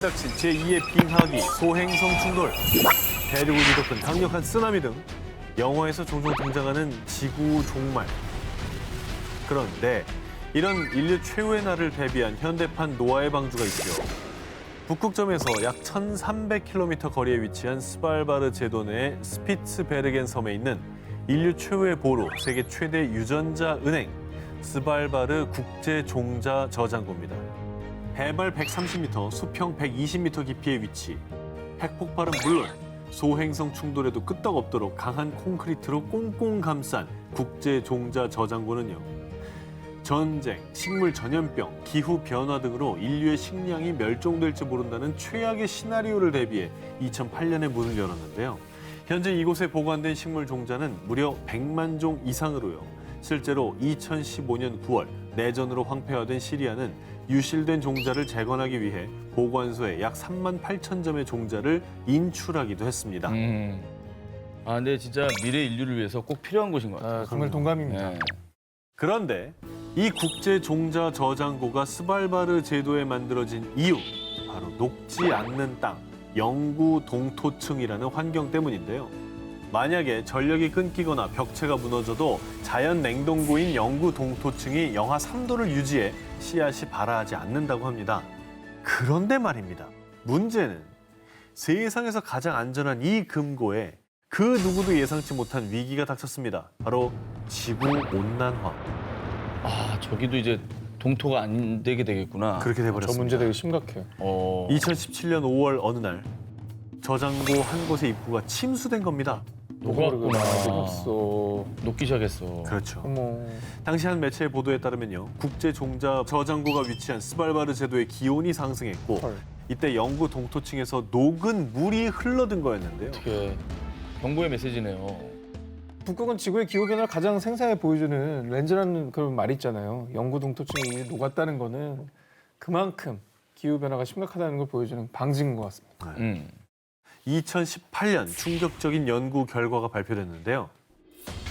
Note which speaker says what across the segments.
Speaker 1: 닥친 제2의 빙하기, 소행성 충돌, 대륙을 뒤덮은 강력한 쓰나미 등 영화에서 종종 등장하는 지구 종말. 그런데 이런 인류 최후의 날을 대비한 현대판 노아의 방주가 있죠. 북극점에서 약 1,300km 거리에 위치한 스발바르 제도 내 스피츠베르겐 섬에 있는 인류 최후의 보루, 세계 최대 유전자 은행, 스발바르 국제 종자 저장고입니다. 해발 130m, 수평 120m 깊이의 위치. 핵폭발은 물론 소행성 충돌에도 끄떡없도록 강한 콘크리트로 꽁꽁 감싼 국제 종자 저장고는요. 전쟁, 식물 전염병, 기후 변화 등으로 인류의 식량이 멸종될지 모른다는 최악의 시나리오를 대비해 2008년에 문을 열었는데요. 현재 이곳에 보관된 식물 종자는 무려 100만 종 이상으로요. 실제로 2015년 9월 내전으로 황폐화된 시리아는 유실된 종자를 재건하기 위해 보관소에 약 3만 8천 점의 종자를 인출하기도 했습니다.
Speaker 2: 아, 근데 진짜 미래 인류를 위해서 꼭 필요한 곳인 것 같아요.
Speaker 3: 정말 동감입니다.
Speaker 2: 네.
Speaker 1: 그런데 이 국제 종자 저장고가 스발바르 제도에 만들어진 이유, 바로 녹지 않는 땅, 영구 동토층이라는 환경 때문인데요. 만약에 전력이 끊기거나 벽체가 무너져도 자연 냉동고인 영구 동토층이 영하 3도를 유지해 씨앗이 발아하지 않는다고 합니다. 그런데 말입니다. 문제는 세상에서 가장 안전한 이 금고에 그 누구도 예상치 못한 위기가 닥쳤습니다. 바로 지구 온난화.
Speaker 2: 아, 저기도 이제 동토가 안 되게 되겠구나.
Speaker 1: 그렇게 돼버렸습니다.
Speaker 3: 저 문제 되게 심각해요.
Speaker 1: 2017년 5월 어느 날 저장고 한 곳의 입구가 침수된 겁니다.
Speaker 2: 녹았구나.
Speaker 3: 녹았어.
Speaker 2: 녹기 시작했어.
Speaker 1: 그렇죠.
Speaker 3: 어머.
Speaker 1: 당시 한 매체의 보도에 따르면요. 국제 종자 저장고가 위치한 스발바르 제도의 기온이 상승했고
Speaker 3: 헐.
Speaker 1: 이때 영구 동토층에서 녹은 물이 흘러든 거였는데요.
Speaker 2: 어떻게 경고의 메시지네요.
Speaker 3: 북극은 지구의 기후 변화를 가장 생생하게 보여주는 렌즈라는 그런 말이 있잖아요. 영구 동토층이 녹았다는 거는 그만큼 기후 변화가 심각하다는 걸 보여주는 방증인 것 같습니다.
Speaker 1: 2018년 충격적인 연구 결과가 발표됐는데요.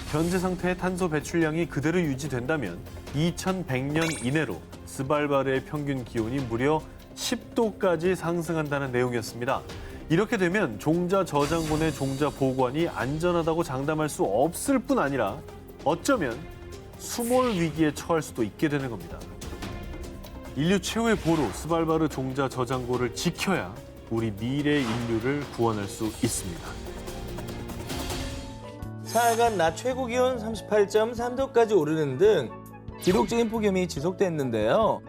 Speaker 1: 현재 상태의 탄소 배출량이 그대로 유지된다면 2100년 이내로 스발바르의 평균 기온이 무려 10도까지 상승한다는 내용이었습니다. 이렇게 되면 종자 저장고 내 종자 보관이 안전하다고 장담할 수 없을 뿐 아니라 어쩌면 수몰 위기에 처할 수도 있게 되는 겁니다. 인류 최후의 보루 스발바르 종자 저장고를 지켜야 우리 미래 인류를 구원할 수 있습니다.
Speaker 4: 사흘간 낮 최고 기온 38.3도까지 오르는 등 기록적인 폭염이 지속됐는데요.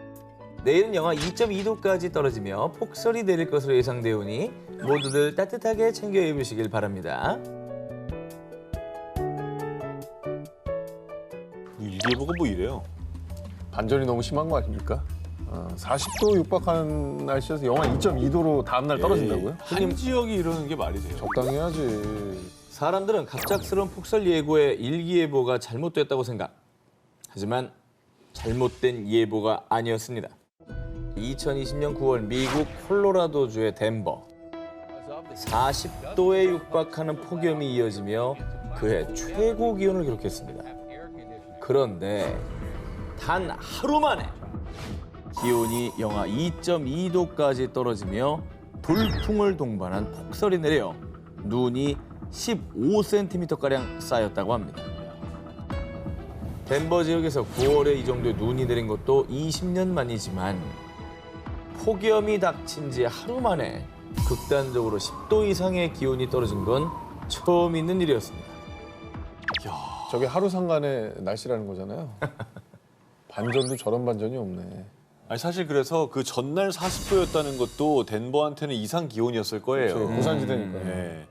Speaker 4: 내일은 영하 2.2도까지 떨어지며 폭설이 내릴 것으로 예상되오니 모두들 따뜻하게 챙겨 입으시길 바랍니다.
Speaker 1: 일기예보가 뭐 이래요?
Speaker 3: 반전이 너무 심한 거 아닙니까? 40도 육박한 날씨에서 영하 2.2도로 다음날 떨어진다고요?
Speaker 1: 한 지역이 이러는 게 말이 돼요.
Speaker 3: 적당히 해야지.
Speaker 4: 사람들은 갑작스러운 폭설 예고에 일기예보가 잘못됐다고 생각. 하지만 잘못된 예보가 아니었습니다. 2020년 9월 미국 콜로라도주의 덴버. 40도에 육박하는 폭염이 이어지며 그해 최고 기온을 기록했습니다. 그런데 단 하루 만에 기온이 영하 2.2도까지 떨어지며 돌풍을 동반한 폭설이 내려 눈이 15cm가량 쌓였다고 합니다. 덴버 지역에서 9월에 이 정도의 눈이 내린 것도 20년 만이지만 폭염이 닥친 지 하루 만에 극단적으로 10도 이상의 기온이 떨어진 건 처음 있는 일이었습니다.
Speaker 3: 저게 하루 상간의 날씨라는 거잖아요. 반전도 저런 반전이 없네.
Speaker 1: 아니 사실 그래서 그 전날 40도였다는 것도 덴버한테는 이상 기온이었을 거예요.
Speaker 3: 그렇죠. 고산지대니까.
Speaker 1: 네.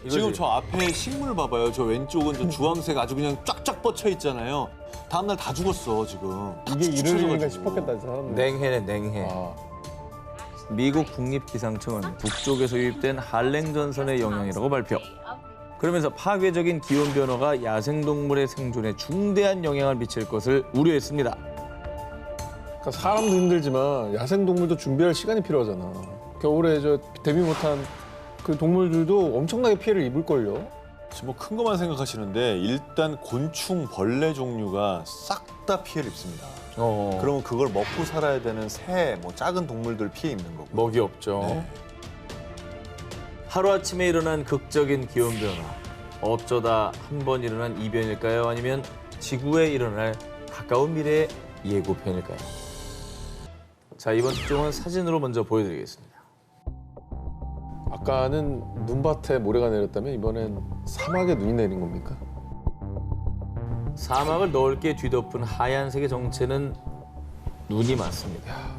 Speaker 4: 이거지.
Speaker 1: 지금 저 앞에 식물 봐봐요. 저 왼쪽은 저 주황색 아주 그냥 쫙쫙 뻗쳐 있잖아요. 다음날 다 죽었어 지금.
Speaker 3: 이게 이런 일인가
Speaker 1: 추출해가지고.
Speaker 3: 싶었겠다, 사람들.
Speaker 4: 냉해네, 냉해.
Speaker 3: 아,
Speaker 4: 미국 국립기상청은 북쪽에서 유입된 한랭전선의 영향이라고 발표. 그러면서 파괴적인 기온 변화가 야생동물의 생존에 중대한 영향을 미칠 것을 우려했습니다.
Speaker 3: 그러니까 사람도 힘들지만 야생동물도 준비할 시간이 필요하잖아. 겨울에 저 대비 못한 그 동물들도 엄청나게 피해를 입을걸요.
Speaker 1: 지금 뭐 큰 것만 생각하시는데 일단 곤충, 벌레 종류가 싹 다 피해를 입습니다.
Speaker 5: 그러면 그걸 먹고 살아야 되는 새, 뭐 작은 동물들 피해 입는 거고.
Speaker 4: 먹이 없죠.
Speaker 5: 네.
Speaker 4: 하루아침에 일어난 극적인 기온 변화. 어쩌다 한 번 일어난 이변일까요? 아니면 지구에 일어날 가까운 미래의 예고편일까요? 자, 이번 특종은 사진으로 먼저 보여드리겠습니다.
Speaker 3: 아까는 눈밭에 모래가 내렸다면 이번엔 사막에 눈이 내린 겁니까?
Speaker 4: 사막을 넓게 뒤덮은 하얀색의 정체는 눈이 맞습니다.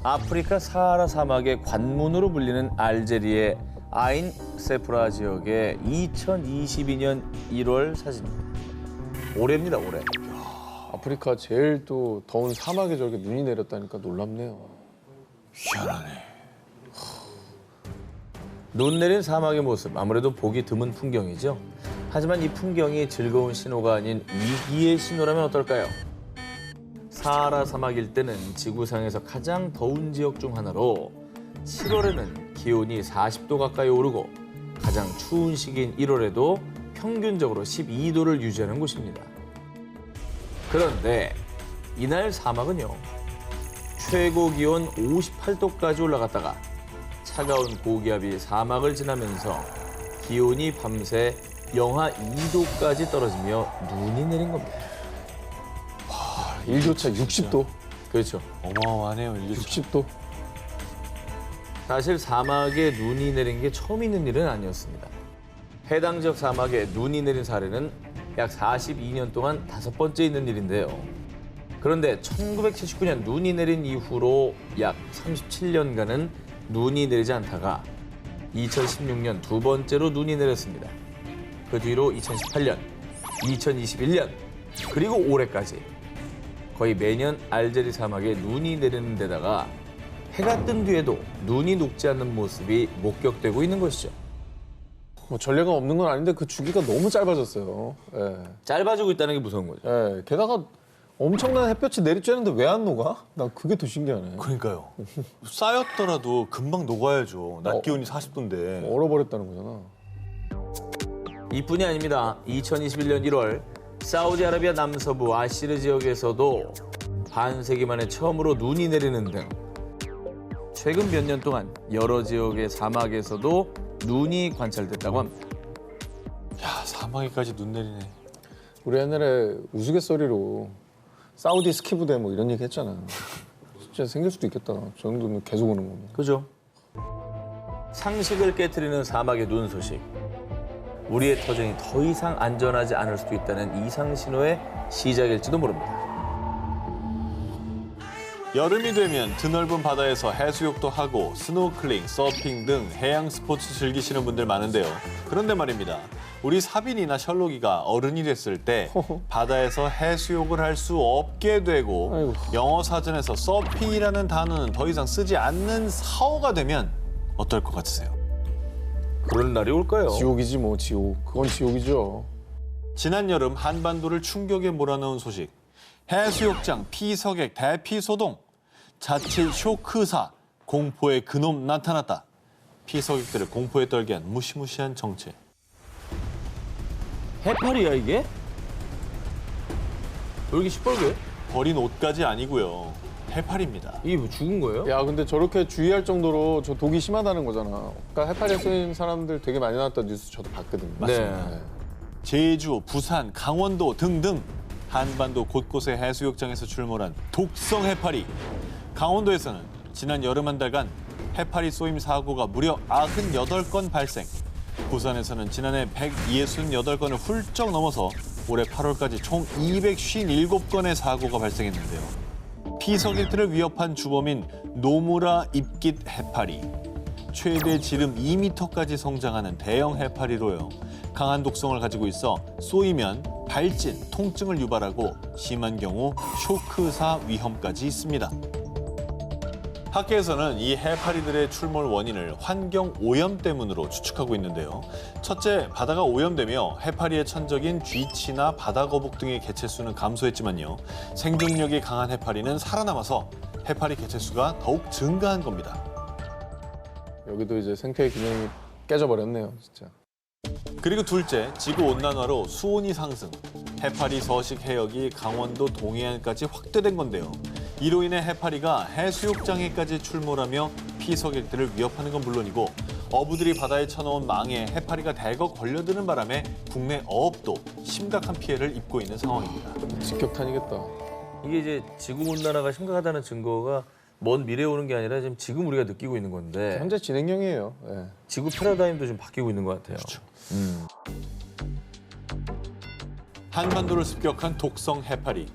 Speaker 4: 아프리카 사하라 사막의 관문으로 불리는 알제리의 아인 세프라 지역의 2022년 1월 사진입니다. 올해입니다, 올해.
Speaker 3: 아프리카 제일 또 더운 사막에 저렇게 눈이 내렸다니까 놀랍네요.
Speaker 4: 눈 내린 사막의 모습, 아무래도 보기 드문 풍경이죠. 하지만 이 풍경이 즐거운 신호가 아닌 위기의 신호라면 어떨까요? 사하라 사막일 때는 지구상에서 가장 더운 지역 중 하나로 7월에는 기온이 40도 가까이 오르고 가장 추운 시기인 1월에도 평균적으로 12도를 유지하는 곳입니다. 그런데 이날 사막은요, 최고 기온 58도까지 올라갔다가 차가운 고기압이 사막을 지나면서 기온이 밤새 영하 2도까지 떨어지며 눈이 내린 겁니다.
Speaker 3: 일교차 60도.
Speaker 4: 그렇죠.
Speaker 5: 어마어마하네요, 이게.
Speaker 3: 60도.
Speaker 4: 사실 사막에 눈이 내린 게 처음 있는 일은 아니었습니다. 해당 지역 사막에 눈이 내린 사례는 약 42년 동안 5번째 있는 일인데요. 그런데 1979년 눈이 내린 이후로 약 37년간은 눈이 내리지 않다가 2016년 2번째로 눈이 내렸습니다. 그 뒤로 2018년, 2021년, 그리고 올해까지 거의 매년 알제리 사막에 눈이 내리는 데다가 해가 뜬 뒤에도 눈이 녹지 않는 모습이 목격되고 있는 것이죠.
Speaker 3: 뭐 전례가 없는 건 아닌데 그 주기가 너무 짧아졌어요. 예.
Speaker 4: 짧아지고 있다는 게 무서운 거죠.
Speaker 3: 예. 게다가 엄청난 햇볕이 내리쬐는데 왜 안 녹아? 난 그게 더 신기하네.
Speaker 5: 그러니까요. 쌓였더라도 금방 녹아야죠. 낮 기온이 40도인데.
Speaker 3: 얼어버렸다는 거잖아.
Speaker 4: 이뿐이 아닙니다. 2021년 1월 사우디아라비아 남서부 아시르 지역에서도 반세기 만에 처음으로 눈이 내리는 등 최근 몇 년 동안 여러 지역의 사막에서도 눈이 관찰됐다고 합니다.
Speaker 5: 야, 사막에까지 눈 내리네.
Speaker 3: 우리 옛날에 우스갯소리로 사우디 스키 부대 뭐 이런 얘기 했잖아. 진짜 생길 수도 있겠다. 저 정도면 계속 오는 거면.
Speaker 4: 그죠? 상식을 깨트리는 사막의 눈 소식. 우리의 터전이 더 이상 안전하지 않을 수도 있다는 이상 신호의 시작일지도 모릅니다.
Speaker 5: 여름이 되면 드넓은 바다에서 해수욕도 하고 스노클링, 서핑 등 해양 스포츠 즐기시는 분들 많은데요. 그런데 말입니다. 우리 사빈이나 셜록이가 어른이 됐을 때 바다에서 해수욕을 할 수 없게 되고
Speaker 3: 아이고.
Speaker 5: 영어 사전에서 서핑이라는 단어는 더 이상 쓰지 않는 사어가 되면 어떨 것 같으세요?
Speaker 4: 그런 날이 올까요?
Speaker 3: 지옥이지 뭐 지옥. 그건 지옥이죠.
Speaker 5: 지난 여름 한반도를 충격에 몰아넣은 소식. 해수욕장 피서객 대피소동. 자칫 쇼크사. 공포의 그놈 나타났다. 피서객들을 공포에 떨게 한 무시무시한 정체.
Speaker 4: 해파리야 이게? 왜 이렇게 시뻘게?
Speaker 5: 버린 옷까지 아니고요. 해파리입니다.
Speaker 4: 이게 뭐 죽은 거예요?
Speaker 3: 야 근데 저렇게 주의할 정도로 저 독이 심하다는 거잖아. 그러니까 해파리에 쏘인 사람들 되게 많이 나왔다는 뉴스 저도 봤거든요.
Speaker 4: 네.
Speaker 5: 제주, 부산, 강원도 등등 한반도 곳곳의 해수욕장에서 출몰한 독성 해파리. 강원도에서는 지난 여름 한 달간 해파리 쏘임 사고가 무려 98건 발생. 부산에서는 지난해 168건을 훌쩍 넘어서 올해 8월까지 총 257건의 사고가 발생했는데요. 피서객들을 위협한 주범인 노무라 입깃 해파리. 최대 지름 2m까지 성장하는 대형 해파리로요. 강한 독성을 가지고 있어 쏘이면 발진, 통증을 유발하고 심한 경우 쇼크사 위험까지 있습니다. 학계에서는 이 해파리들의 출몰 원인을 환경 오염 때문으로 추측하고 있는데요. 첫째, 바다가 오염되며 해파리의 천적인 쥐치나 바다거북 등의 개체수는 감소했지만요. 생존력이 강한 해파리는 살아남아서 해파리 개체수가 더욱 증가한 겁니다.
Speaker 3: 여기도 이제 생태의 균형이 깨져버렸네요, 진짜.
Speaker 5: 그리고 둘째, 지구온난화로 수온이 상승. 해파리 서식 해역이 강원도 동해안까지 확대된 건데요. 이로 인해 해파리가 해수욕장에까지 출몰하며 피서객들을 위협하는 건 물론이고 어부들이 바다에 쳐놓은 망에 해파리가 대거 걸려드는 바람에 국내 어업도 심각한 피해를 입고 있는 상황입니다.
Speaker 3: 직격탄이겠다.
Speaker 4: 이게 이제 지구온난화가 심각하다는 증거가 먼 미래에 오는 게 아니라 지금 우리가 느끼고 있는 건데
Speaker 3: 현재 진행형이에요. 예.
Speaker 4: 지구 패러다임도 좀 바뀌고 있는 것 같아요. 그렇죠.
Speaker 5: 한반도를 습격한 독성 해파리.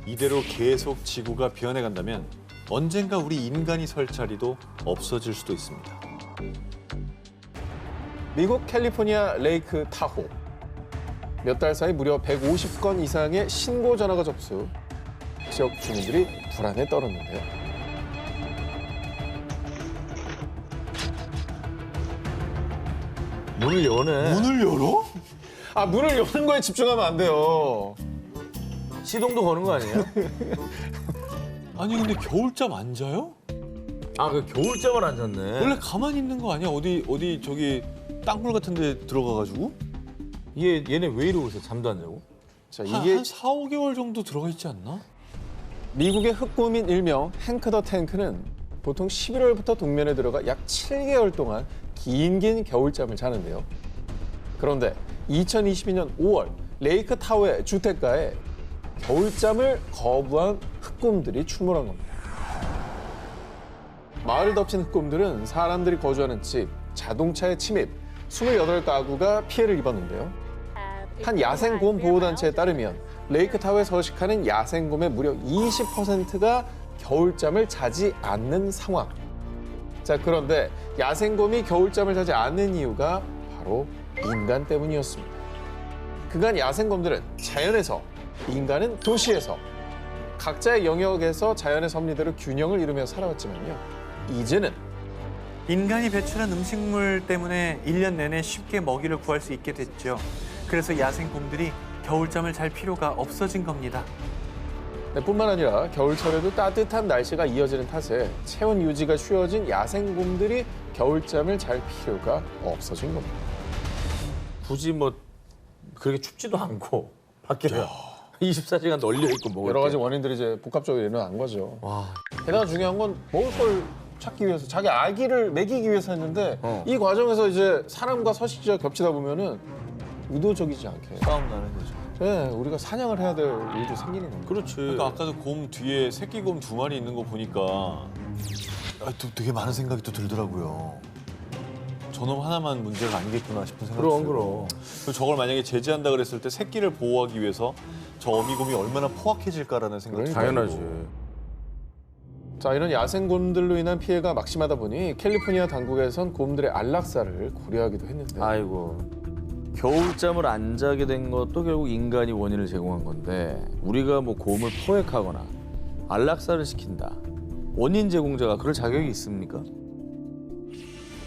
Speaker 5: 이대로 계속 지구가 변해간다면 언젠가 우리 인간이 설 자리도 없어질 수도 있습니다.
Speaker 3: 미국 캘리포니아 레이크 타호. 몇 달 사이 무려 150건 이상의 신고 전화가 접수. 지역 주민들이 불안에 떨었는데요.
Speaker 4: 문을 여네.
Speaker 5: 문을 열어?
Speaker 3: 아, 문을 여는 거에 집중하면 안 돼요.
Speaker 4: 시동도 거는 거 아니에요?
Speaker 5: 아니 근데 겨울잠 안 자요?
Speaker 4: 아, 그 겨울잠을 안 잤네.
Speaker 5: 원래 가만히 있는 거 아니야? 어디 저기 땅굴 같은 데 들어가가지고?
Speaker 4: 얘네 왜 이러고 있어? 잠도 안 자고?
Speaker 3: 자,
Speaker 5: 한
Speaker 3: 이게
Speaker 5: 4, 5개월 정도 들어가 있지 않나?
Speaker 3: 미국의 흑곰인 일명 행크 더 탱크는 보통 11월부터 동면에 들어가 약 7개월 동안 긴 겨울잠을 자는데요. 그런데 2022년 5월 레이크 타워의 주택가에 겨울잠을 거부한 흑곰들이 출몰한 겁니다. 마을을 덮친 흑곰들은 사람들이 거주하는 집, 자동차의 침입, 28가구가 피해를 입었는데요. 한 야생곰 보호단체에 따르면 레이크 타워에 서식하는 야생곰의 무려 20%가 겨울잠을 자지 않는 상황. 자, 그런데 야생곰이 겨울잠을 자지 않는 이유가 바로 인간 때문이었습니다. 그간 야생곰들은 자연에서, 인간은 도시에서 각자의 영역에서 자연의 섭리대로 균형을 이루며 살아왔지만요. 이제는
Speaker 6: 인간이 배출한 음식물 때문에 1년 내내 쉽게 먹이를 구할 수 있게 됐죠. 그래서 야생곰들이 겨울잠을 잘 필요가 없어진 겁니다.
Speaker 3: 뿐만 아니라 겨울철에도 따뜻한 날씨가 이어지는 탓에 체온 유지가 쉬워진 야생곰들이 겨울잠을 잘 필요가 없어진 겁니다.
Speaker 4: 굳이 뭐 그렇게 춥지도 않고 밖에 24시간 널려 있고 뭐
Speaker 3: 여러 가지 원인들이 이제 복합적으로 일어난 거죠.
Speaker 4: 와,
Speaker 3: 게다가 중요한 건 먹을 걸 찾기 위해서 자기 아기를 먹이기 위해서 했는데 이 과정에서 이제 사람과 서식지가 겹치다 보면은 의도적이지 않게
Speaker 4: 싸움 나는 거죠.
Speaker 3: 네, 우리가 사냥을 해야 될 일도 생기는 겁니다.
Speaker 4: 그렇지.
Speaker 5: 그러니까 아까도 곰 뒤에 새끼 곰 2마리 있는 거 보니까 또 되게 많은 생각이 또 들더라고요. 저놈 하나만 문제가 아니겠구나 싶은 생각이
Speaker 4: 그럼,
Speaker 5: 들고. 그리고 저걸 만약에 제재한다 그랬을 때 새끼를 보호하기 위해서 저 어미곰이 얼마나 포악해질까라는 생각이 들고.
Speaker 4: 당연하지.
Speaker 3: 자, 이런 야생곰들로 인한 피해가 막심하다 보니 캘리포니아 당국에선 곰들의 안락사를 고려하기도 했는데
Speaker 4: 아이고. 겨울잠을 안 자게 된 것도 결국 인간이 원인을 제공한 건데 우리가 뭐 곰을 포획하거나 안락사를 시킨다. 원인 제공자가 그럴 자격이 있습니까?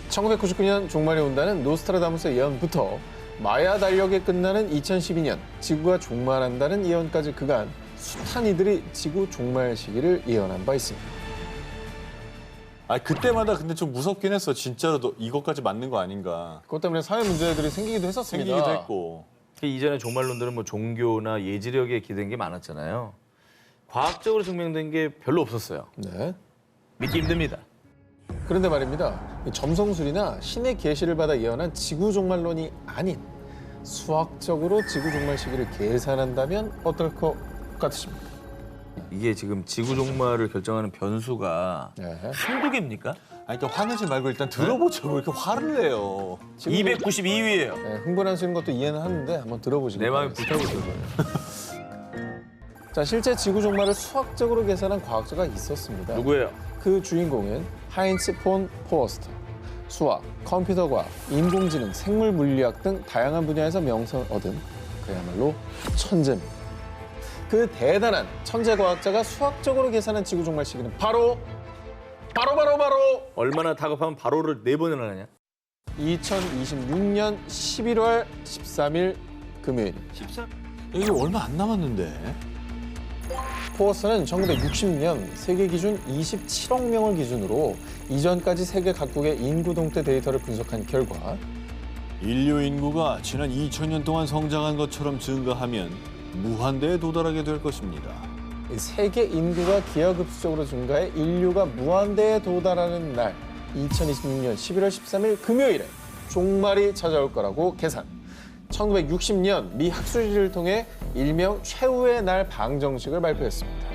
Speaker 3: 1999년 종말이 온다는 노스트라다무스 예언부터 마야 달력에 끝나는 2012년 지구가 종말한다는 예언까지 그간 숱한 이들이 지구 종말 시기를 예언한 바 있습니다.
Speaker 5: 그때마다 근데 좀 무섭긴 했어. 진짜로 이것까지 맞는 거 아닌가.
Speaker 3: 그것 때문에 사회 문제들이 생기기도 했었습니다.
Speaker 5: 생기기도 했고.
Speaker 4: 이전에 종말론들은 뭐 종교나 예지력에 기댄 게 많았잖아요. 과학적으로 증명된 게 별로 없었어요.
Speaker 3: 네.
Speaker 4: 믿기 힘듭니다.
Speaker 3: 그런데 말입니다. 이 점성술이나 신의 계시를 받아 예언한 지구 종말론이 아닌 수학적으로 지구 종말 시기를 계산한다면 어떨 것 같으십니까?
Speaker 4: 이게 지금 지구 종말을 결정하는 변수가
Speaker 3: 네.
Speaker 4: 한두 개입니까?
Speaker 5: 그러니까 화내지 말고 일단 들어보죠. 왜 이렇게 화를 내요.
Speaker 4: 292위예요.
Speaker 3: 네, 흥분하시는 것도 이해는 하는데 한번 들어보시죠.
Speaker 4: 내 마음이 불타고 있어요.
Speaker 3: 자, 실제 지구 종말을 수학적으로 계산한 과학자가 있었습니다.
Speaker 4: 누구예요?
Speaker 3: 그 주인공은 하인츠 폰 포어스터. 수학, 컴퓨터 과학, 인공지능, 생물 물리학 등 다양한 분야에서 명성을 얻은 그야말로 천재입니다. 그 대단한 천재 과학자가 수학적으로 계산한 지구 종말 시기는 바로
Speaker 4: 얼마나 다급하면 바로를 4번이나 하냐?
Speaker 3: 2026년 11월 13일 금요일.
Speaker 5: 이게 얼마 안 남았는데.
Speaker 3: 포어스는 1960년 세계 기준 27억 명을 기준으로 이전까지 세계 각국의 인구 동태 데이터를 분석한 결과
Speaker 5: 인류 인구가 지난 2000년 동안 성장한 것처럼 증가하면 무한대에 도달하게 될 것입니다.
Speaker 3: 세계 인구가 기하급수적으로 증가해 인류가 무한대에 도달하는 날 2026년 11월 13일 금요일에 종말이 찾아올 거라고 계산. 1960년 미 학술지를 통해 일명 최후의 날 방정식을 발표했습니다.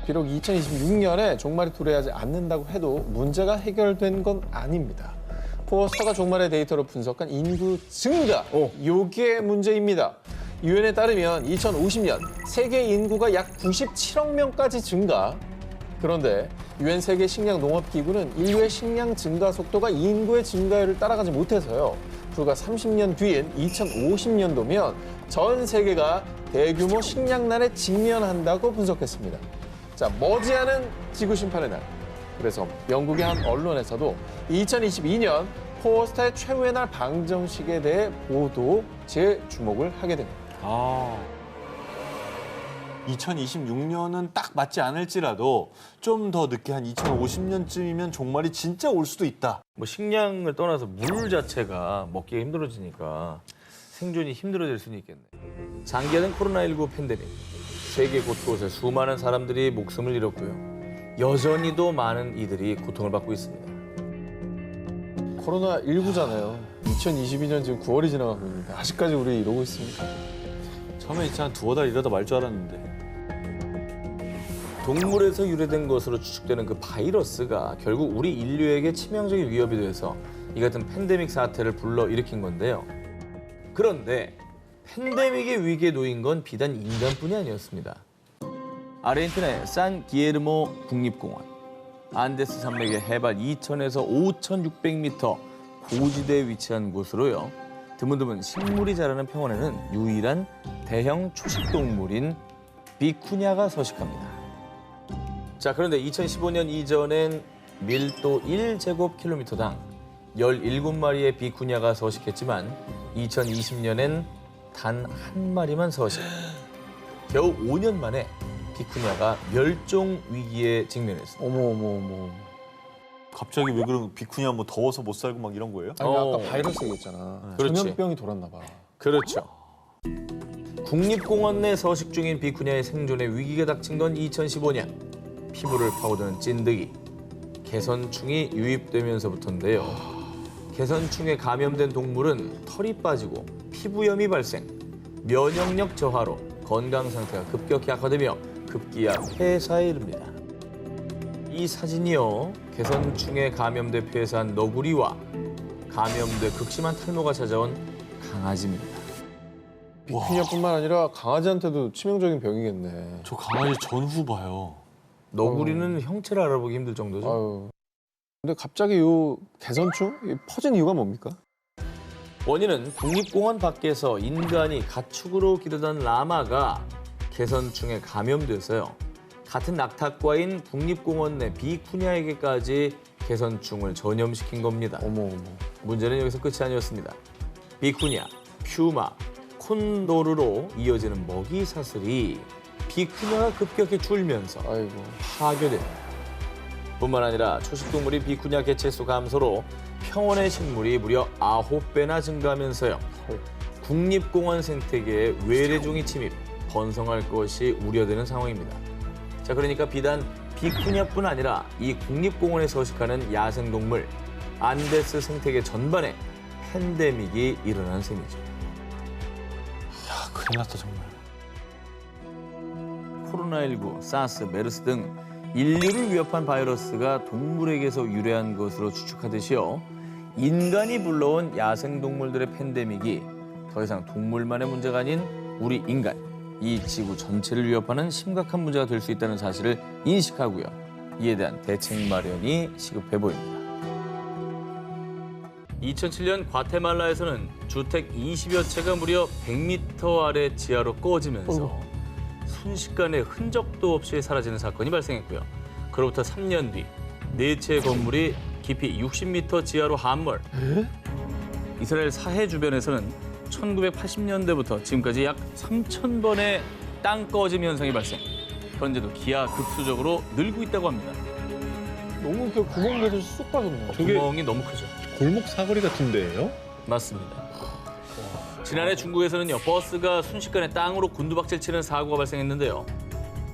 Speaker 3: 비록 2026년에 종말이 도래하지 않는다고 해도 문제가 해결된 건 아닙니다. 포스터가 종말의 데이터로 분석한 인구 증가, 요게 문제입니다. 유엔에 따르면 2050년 세계 인구가 약 97억 명까지 증가. 그런데 유엔 세계 식량 농업 기구는 인류의 식량 증가 속도가 인구의 증가율을 따라가지 못해서요. 불과 30년 뒤인 2050년도면 전 세계가 대규모 식량난에 직면한다고 분석했습니다. 자, 머지않은 지구 심판의 날. 그래서 영국의 한 언론에서도 2022년 포스터의 최후의 날 방정식에 대해 보도 재주목을 하게 됩니다.
Speaker 5: 2026년은 딱 맞지 않을지라도 좀 더 늦게 한 2050년쯤이면 종말이 진짜 올 수도 있다.
Speaker 4: 뭐 식량을 떠나서 물 자체가 먹기가 힘들어지니까 생존이 힘들어질 수는 있겠네. 장기화된 코로나19 팬데믹. 세계 곳곳에 수많은 사람들이 목숨을 잃었고요. 여전히도 많은 이들이 고통을 받고 있습니다.
Speaker 3: 코로나19잖아요. 2022년 지금 9월이 지나가고 있는데 아직까지 우리 이러고 있습니까?
Speaker 5: 처음에 진짜 한 두어 달 이러다 말 줄 알았는데.
Speaker 4: 동물에서 유래된 것으로 추측되는 그 바이러스가 결국 우리 인류에게 치명적인 위협이 돼서 이 같은 팬데믹 사태를 불러일으킨 건데요. 그런데 팬데믹의 위기에 놓인 건 비단 인간뿐이 아니었습니다. 아르헨티나의 산 기에르모 국립공원. 안데스 산맥의 해발 2,000에서 5,600m 고지대에 위치한 곳으로요. 드문드문 식물이 자라는 평원에는 유일한 대형 초식동물인 비쿠냐가 서식합니다. 자, 그런데 2015년 이전엔 밀도 1제곱킬로미터당 17마리의 비쿠냐가 서식했지만 2020년엔 단 한 마리만 서식. 겨우 5년 만에 비쿠냐가 멸종 위기에 직면했습니다.
Speaker 3: 어머.
Speaker 5: 갑자기 왜 그런 비쿠냐 뭐 더워서 못 살고 막 이런 거예요?
Speaker 3: 아니, 아까 바이러스 얘기했잖아.
Speaker 4: 그렇지.
Speaker 3: 전염병이 돌았나 봐.
Speaker 4: 그렇죠. 국립공원 내 서식 중인 비쿠냐의 생존에 위기가 닥친 건 2015년. 피부를 파고드는 찐득이, 개선충이 유입되면서부터인데요. 개선충에 감염된 동물은 털이 빠지고 피부염이 발생, 면역력 저하로 건강 상태가 급격히 악화되며 급기야 폐사에 이릅니다. 이 사진이요, 개선충에 감염돼 폐사한 너구리와 감염돼 극심한 탈모가 찾아온 강아지입니다.
Speaker 3: 비쿠냐뿐만 아니라 강아지한테도 치명적인 병이겠네.
Speaker 5: 저 강아지 전후 봐요.
Speaker 4: 너구리는 형체를 알아보기 힘들 정도죠.
Speaker 3: 아유. 근데 갑자기 요 개선충 퍼진 이유가 뭡니까?
Speaker 4: 원인은 국립공원 밖에서 인간이 가축으로 기르던 라마가 개선충에 감염돼서요. 같은 낙타과인 국립공원 내 비쿠냐에게까지 개선충을 전염시킨 겁니다.
Speaker 3: 어머.
Speaker 4: 문제는 여기서 끝이 아니었습니다. 비쿠냐, 퓨마, 콘도르로 이어지는 먹이 사슬이 비쿠냐가 급격히 줄면서
Speaker 3: 아이고.
Speaker 4: 파괴됩니다. 뿐만 아니라 초식동물인 비쿠냐 개체수 감소로 평원의 식물이 무려 9배나 증가하면서요. 국립공원 생태계에 외래종이 침입, 번성할 것이 우려되는 상황입니다. 자, 그러니까 비단 비쿠냐뿐 아니라 이 국립공원에 서식하는 야생동물, 안데스 생태계 전반에 팬데믹이 일어난 셈이죠.
Speaker 5: 야, 큰일 났다 정말.
Speaker 4: 코로나19, 사스, 메르스 등 인류를 위협한 바이러스가 동물에게서 유래한 것으로 추측하듯이요. 인간이 불러온 야생동물들의 팬데믹이 더 이상 동물만의 문제가 아닌 우리 인간, 이 지구 전체를 위협하는 심각한 문제가 될 수 있다는 사실을 인식하고요. 이에 대한 대책 마련이 시급해 보입니다. 2007년 과테말라에서는 주택 20여 채가 무려 100m 아래 지하로 꺼지면서 순식간에 흔적도 없이 사라지는 사건이 발생했고요. 그로부터 3년 뒤 4채 건물이 깊이 60m 지하로 함몰. 이스라엘 사해 주변에서는 1980년대부터 지금까지 약 3,000번의 땅 꺼짐 현상이 발생. 현재도 기하급수적으로 늘고 있다고 합니다.
Speaker 3: 너무 이렇게 구멍 내듯이 쑥 빠졌네.
Speaker 4: 구멍이 너무 크죠.
Speaker 7: 골목 사거리 같은 데예요?
Speaker 4: 맞습니다.
Speaker 2: 지난해 중국에서는요, 버스가 순식간에 땅으로 곤두박질 치는 사고가 발생했는데요.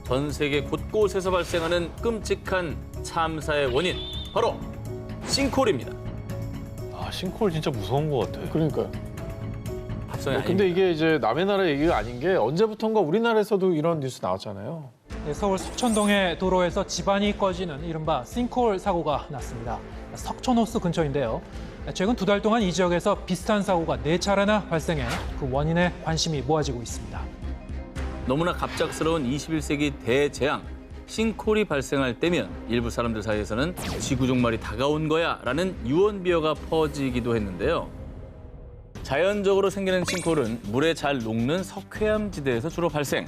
Speaker 2: 전 세계 곳곳에서 발생하는 끔찍한 참사의 원인, 바로 싱크홀입니다.
Speaker 5: 아, 싱크홀 진짜 무서운 것 같아.
Speaker 3: 그러니까요.
Speaker 2: 합성이 아닙니다.
Speaker 3: 근데 이게 이제 남의 나라 얘기가 아닌 게 언제부턴가 우리나라에서도 이런 뉴스 나왔잖아요.
Speaker 7: 네, 서울 석천동의 도로에서 집안이 꺼지는 이른바 싱크홀 사고가 났습니다. 석천호수 근처인데요. 최근 2달 동안 이 지역에서 비슷한 사고가 4차례나 발생해 그 원인에 관심이 모아지고 있습니다.
Speaker 2: 너무나 갑작스러운 21세기 대재앙, 싱크홀이 발생할 때면 일부 사람들 사이에서는 지구 종말이 다가온 거야 라는 유언비어가 퍼지기도 했는데요. 자연적으로 생기는 싱크홀은 물에 잘 녹는 석회암 지대에서 주로 발생.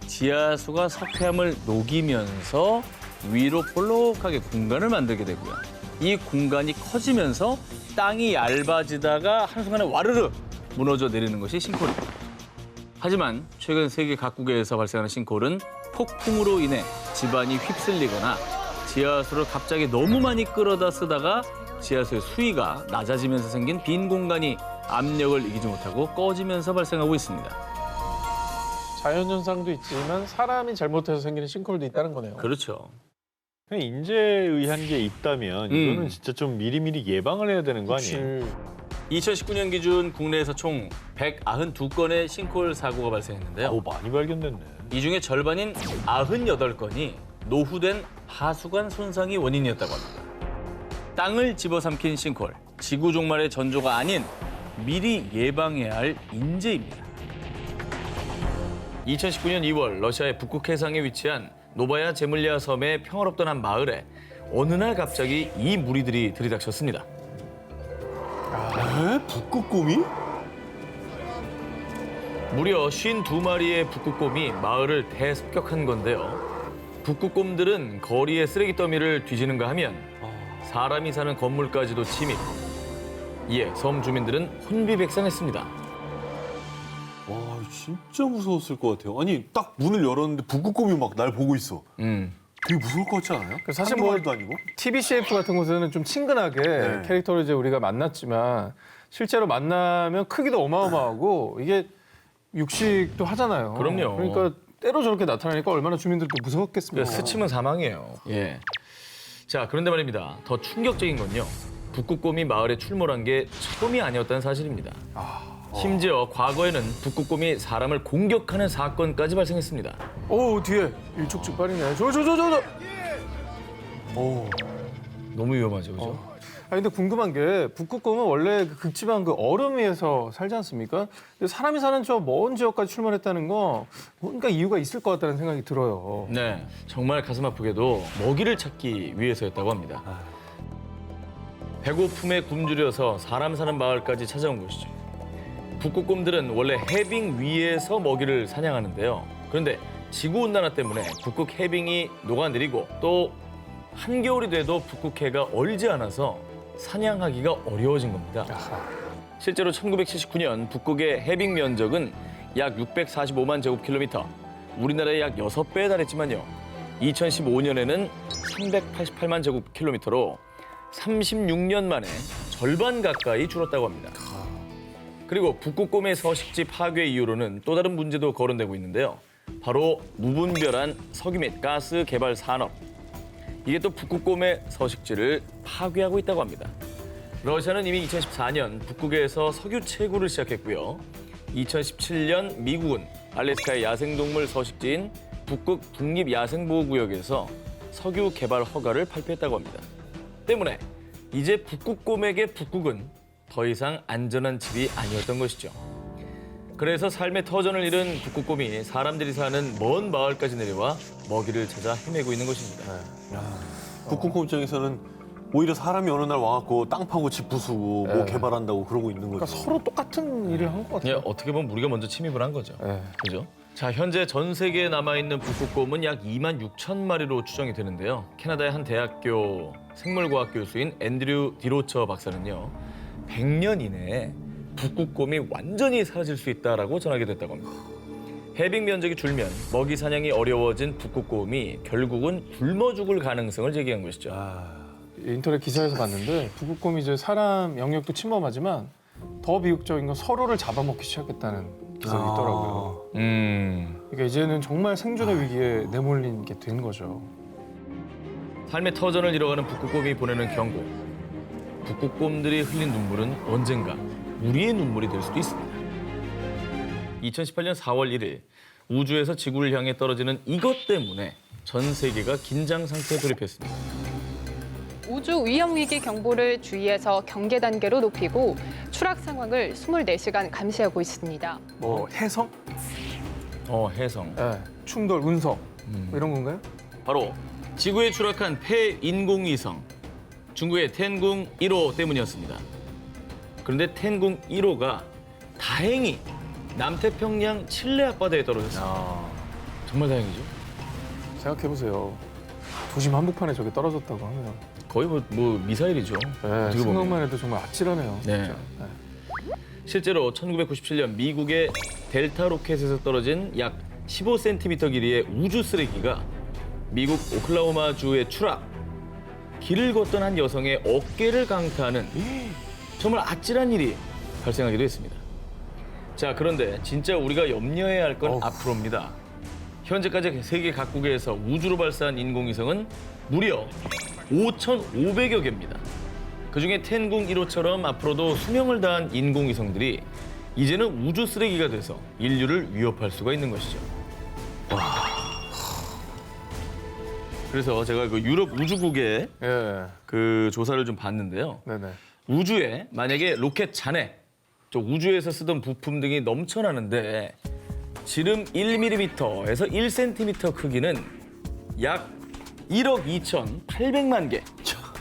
Speaker 2: 지하수가 석회암을 녹이면서 위로 볼록하게 공간을 만들게 되고요. 이 공간이 커지면서 땅이 얇아지다가 한순간에 와르르 무너져 내리는 것이 싱크홀입니다. 하지만 최근 세계 각국에서 발생하는 싱크홀은 폭풍으로 인해 집안이 휩쓸리거나 지하수를 갑자기 너무 많이 끌어다 쓰다가 지하수의 수위가 낮아지면서 생긴 빈 공간이 압력을 이기지 못하고 꺼지면서 발생하고 있습니다.
Speaker 3: 자연현상도 있지만 사람이 잘못해서 생기는 싱크홀도 있다는 거네요.
Speaker 2: 그렇죠.
Speaker 5: 그냥 인재에 의한 게 있다면 이거는 진짜 좀 미리미리 예방을 해야 되는 거 아니에요?
Speaker 2: 2019년 기준 국내에서 총 192건의 싱크홀 사고가 발생했는데요.
Speaker 5: 오, 많이 발견됐네.
Speaker 2: 이 중에 절반인 98건이 노후된 하수관 손상이 원인이었다고 합니다. 땅을 집어삼킨 싱크홀, 지구 종말의 전조가 아닌 미리 예방해야 할 인재입니다. 2019년 2월 러시아의 북극 해상에 위치한 노바야 제물리아 섬의 평화롭던 한 마을에 어느 날 갑자기 이 무리들이 들이닥쳤습니다.
Speaker 5: 에? 북극곰이?
Speaker 2: 무려 52마리의 북극곰이 마을을 대습격한 건데요. 북극곰들은 거리에 쓰레기 더미를 뒤지는가 하면 사람이 사는 건물까지도 침입. 이에 섬 주민들은 혼비백산했습니다.
Speaker 5: 와, 진짜 무서웠을 것 같아요. 아니, 딱 문을 열었는데 북극곰이 막 날 보고 있어. 되게 무서울 것 같지 않아요?
Speaker 3: 사실
Speaker 5: 한두
Speaker 3: 뭐
Speaker 5: 마리도 아니고?
Speaker 3: TV CF 같은 곳에는 좀 친근하게
Speaker 5: 네.
Speaker 3: 캐릭터를 이제 우리가 만났지만 실제로 만나면 크기도 어마어마하고 이게 육식도 하잖아요.
Speaker 2: 그럼요.
Speaker 3: 그러니까 때로 저렇게 나타나니까 얼마나 주민들도 무서웠겠습니까.
Speaker 2: 스치면 사망이에요. 예. 자, 그런데 말입니다. 더 충격적인 건요. 북극곰이 마을에 출몰한 게 처음이 아니었다는 사실입니다. 심지어 과거에는 북극곰이 사람을 공격하는 사건까지 발생했습니다.
Speaker 3: 오 뒤에 일촉즉발이네. 저. 오.
Speaker 2: 너무 위험하죠, 그죠?
Speaker 3: 아 근데 궁금한 게 북극곰은 원래 그 극지방 그 얼음 위에서 살지 않습니까? 근데 사람이 사는 저 먼 지역까지 출몰했다는 거 뭔가 이유가 있을 것 같다는 생각이 들어요.
Speaker 2: 네, 정말 가슴 아프게도 먹이를 찾기 위해서였다고 합니다. 배고픔에 굶주려서 사람 사는 마을까지 찾아온 것이죠. 북극곰들은 원래 해빙 위에서 먹이를 사냥하는데요. 그런데 지구온난화 때문에 북극 해빙이 녹아내리고 또 한겨울이 돼도 북극해가 얼지 않아서 사냥하기가 어려워진 겁니다. 실제로 1979년 북극의 해빙 면적은 약 645만 제곱킬로미터, 우리나라의 약 6배에 달했지만요. 2015년에는 388만 제곱킬로미터로 36년 만에 절반 가까이 줄었다고 합니다. 그리고 북극곰의 서식지 파괴 이후로는 또 다른 문제도 거론되고 있는데요. 바로 무분별한 석유 및 가스 개발 산업. 이게 또 북극곰의 서식지를 파괴하고 있다고 합니다. 러시아는 이미 2014년 북극에서 석유 채굴을 시작했고요. 2017년 미국은 알래스카의 야생동물 서식지인 북극 국립야생보호구역에서 석유 개발 허가를 발표했다고 합니다. 때문에 이제 북극곰에게 북극은 더 이상 안전한 집이 아니었던 것이죠. 그래서 삶의 터전을 잃은 북극곰이 사람들이 사는 먼 마을까지 내려와 먹이를 찾아 헤매고 있는 것입니다.
Speaker 5: 북극곰 입장에서는 오히려 사람이 어느 날 와갖고 땅 파고 집 부수고 뭐 개발한다고 그러고 있는 거죠.
Speaker 3: 그러니까 서로 똑같은 일을 한 것 같아요.
Speaker 2: 그냥 어떻게 보면 우리가 먼저 침입을 한 거죠.
Speaker 3: 네.
Speaker 2: 그죠? 자, 현재 전 세계에 남아있는 북극곰은 약 2만 6천 마리로 추정이 되는데요. 캐나다의 한 대학교 생물과학 교수인 앤드류 디로처 박사는요. 100년 이내에 북극곰이 완전히 사라질 수 있다라고 전하게 됐다고 합니다. 해빙 면적이 줄면 먹이 사냥이 어려워진 북극곰이 결국은 굶어 죽을 가능성을 제기한 것이죠.
Speaker 3: 인터넷 기사에서 봤는데 북극곰이 이제 사람 영역도 침범하지만 더 비극적인 건 서로를 잡아먹기 시작했다는 기사가 있더라고요. 그러니까 이제는 정말 생존의 위기에 내몰린 게 된 거죠.
Speaker 2: 삶의 터전을 잃어가는 북극곰이 보내는 경고. 북극곰들이 흘린 눈물은 언젠가 우리의 눈물이 될 수도 있습니다. 2018년 4월 1일 우주에서 지구를 향해 떨어지는 이것 때문에 전 세계가 긴장 상태에 돌입했습니다.
Speaker 8: 우주 위험 위기 경보를 주위에서 경계 단계로 높이고 추락 상황을 24시간 감시하고 있습니다.
Speaker 3: 뭐 해성,
Speaker 2: 해성.
Speaker 3: 충돌, 운석 뭐 이런 건가요?
Speaker 2: 바로 지구에 추락한 폐인공위성 중국의 텐궁 1호 때문이었습니다. 그런데 텐궁 1호가 다행히 남태평양 칠레 앞바다에 떨어졌습니다. 정말 다행이죠.
Speaker 3: 생각해보세요. 도심 한복판에 저게 떨어졌다고 하면
Speaker 2: 거의 뭐 미사일이죠. 어떻게 보면.
Speaker 3: 생각만 해도 정말 아찔하네요.
Speaker 2: 네.
Speaker 3: 진짜. 네.
Speaker 2: 실제로 1997년 미국의 델타 로켓에서 떨어진 약 15cm 길이의 우주 쓰레기가 미국 오클라호마주에 추락. 길을 걷던 한 여성의 어깨를 강타하는 정말 아찔한 일이 발생하기도 했습니다. 자, 그런데 진짜 우리가 염려해야 할 건 앞으로입니다. 현재까지 세계 각국에서 우주로 발사한 인공위성은 무려 5,500여 개입니다. 그중에 텐궁 1호처럼 앞으로도 수명을 다한 인공위성들이 이제는 우주 쓰레기가 돼서 인류를 위협할 수가 있는 것이죠. 그래서 제가 그 유럽 우주국의
Speaker 3: 예.
Speaker 2: 그 조사를 좀 봤는데요.
Speaker 3: 네네.
Speaker 2: 우주에 만약에 로켓 잔해, 저 우주에서 쓰던 부품 등이 넘쳐나는데 지름 1mm에서 1cm 크기는 약 1억 2,800만 개.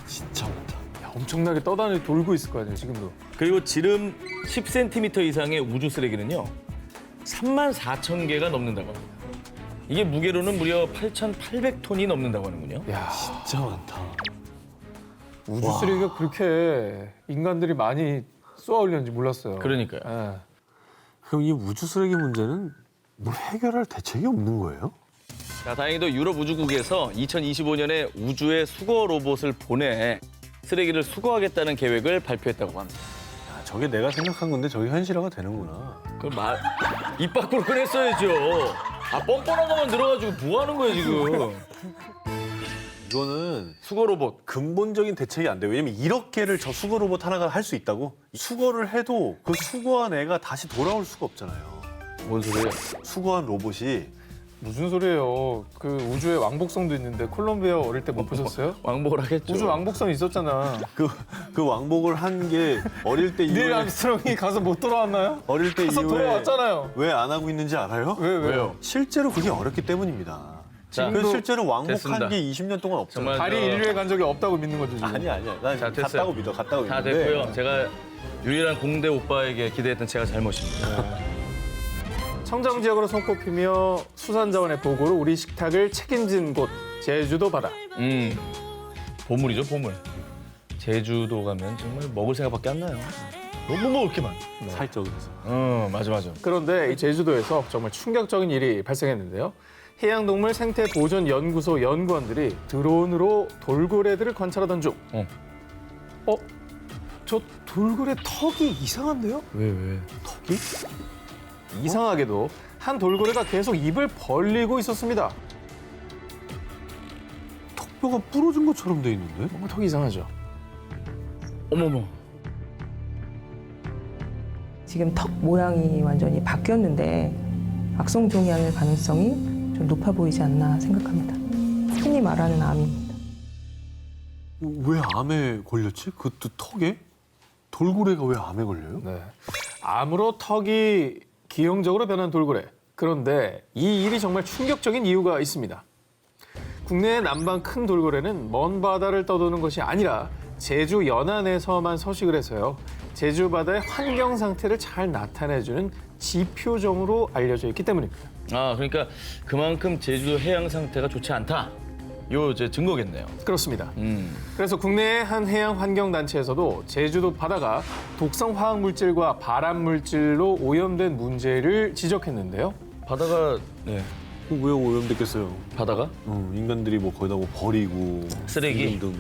Speaker 5: 진짜 많다.
Speaker 3: 야, 엄청나게 떠다니 돌고 있을 거 아니에요, 지금도.
Speaker 2: 그리고 지름 10cm 이상의 우주 쓰레기는요. 34,000개가 넘는다고 합니다. 이게 무게로는 무려 8,800톤이 넘는다고 하는군요.
Speaker 3: 야,
Speaker 5: 진짜 많다.
Speaker 3: 우주 쓰레기가 그렇게 인간들이 많이 쏘아 올렸는지 몰랐어요.
Speaker 2: 그러니까요.
Speaker 3: 예.
Speaker 1: 그럼 이 우주 쓰레기 문제는 뭐 해결할 대책이 없는 거예요?
Speaker 2: 자, 다행히도 유럽 우주국에서 2025년에 우주에 수거 로봇을 보내 쓰레기를 수거하겠다는 계획을 발표했다고 합니다.
Speaker 1: 야, 저게 내가 생각한 건데 저게 현실화가 되는구나.
Speaker 2: 그럼 입 밖으로 꺼냈어야죠. 뻔뻔한 것만 들어가지고 뭐 하는 거예요, 지금.
Speaker 1: 이거는
Speaker 2: 수거 로봇.
Speaker 1: 근본적인 대책이 안 돼요. 왜냐면 1억 개를 저 수거 로봇 하나가 할 수 있다고? 수거를 해도 그 수거한 애가 다시 돌아올 수가 없잖아요.
Speaker 2: 뭔 소리예요?
Speaker 1: 수거한 로봇이
Speaker 3: 무슨 소리예요? 그 우주에 왕복성도 있는데 콜롬비아 어릴 때 못 보셨어요?
Speaker 2: 왕복을 하겠죠.
Speaker 3: 우주 왕복성 있었잖아.
Speaker 1: 그 왕복을 한 게 어릴 때
Speaker 3: 닐
Speaker 1: 이후에
Speaker 3: 암스트롱이 가서 못 돌아왔나요?
Speaker 1: 어릴 때
Speaker 3: 가서
Speaker 1: 이후에
Speaker 3: 돌아왔잖아요.
Speaker 1: 왜 안 하고 있는지 알아요?
Speaker 3: 왜요?
Speaker 1: 실제로 그게 어렵기 때문입니다.
Speaker 2: 자,
Speaker 1: 그 실제로 왕복한
Speaker 2: 됐습니다.
Speaker 1: 게 20년 동안 없잖아요.
Speaker 2: 정말
Speaker 3: 달이 인류에 간 적이 없다고 믿는 거죠, 지금.
Speaker 1: 아니야. 난
Speaker 2: 자, 됐어요.
Speaker 1: 갔다고 믿어. 갔다고
Speaker 2: 다
Speaker 1: 믿는데.
Speaker 2: 됐고요. 제가 유일한 공대 오빠에게 기대했던 제가 잘못입니다.
Speaker 3: 청정 지역으로 손꼽히며 수산자원의 보고로 우리 식탁을 책임진 곳 제주도 바다.
Speaker 2: 보물이죠, 보물. 제주도 가면 정말 먹을 생각밖에 안 나요. 뭐 이렇게 많아.
Speaker 1: 살쪄 그래서.
Speaker 2: 맞아.
Speaker 3: 그런데 이 제주도에서 정말 충격적인 일이 발생했는데요. 해양동물 생태보존연구소 연구원들이 드론으로 돌고래들을 관찰하던 중 저 돌고래 턱이 이상한데요?
Speaker 2: 왜?
Speaker 3: 턱이? 이상하게도 한 돌고래가 계속 입을 벌리고 있었습니다.
Speaker 1: 턱뼈가 부러진 것처럼 돼 있는데?
Speaker 3: 뭔가 턱이 이상하죠?
Speaker 2: 어머머.
Speaker 9: 지금 턱 모양이 완전히 바뀌었는데 악성 종양일 가능성이 좀 높아 보이지 않나 생각합니다. 흔히 말하는 암입니다.
Speaker 1: 왜 암에 걸렸지? 그것도 턱에? 돌고래가 왜 암에 걸려요?
Speaker 3: 네. 암으로 턱이 기형적으로 변한 돌고래. 그런데 이 일이 정말 충격적인 이유가 있습니다. 국내의 남방 큰 돌고래는 먼 바다를 떠도는 것이 아니라 제주 연안에서만 서식을 해서요. 제주 바다의 환경 상태를 잘 나타내주는 지표종으로 알려져 있기 때문입니다.
Speaker 2: 그러니까 그만큼 제주도 해양 상태가 좋지 않다. 요 이제 증거겠네요.
Speaker 3: 그렇습니다. 그래서 국내의 한 해양 환경 단체에서도 제주도 바다가 독성 화학 물질과 발암 물질로 오염된 문제를 지적했는데요.
Speaker 2: 바다가
Speaker 1: 왜 오염됐겠어요?
Speaker 2: 바다가
Speaker 1: 인간들이 뭐 거기다 뭐 버리고
Speaker 2: 쓰레기?
Speaker 1: 등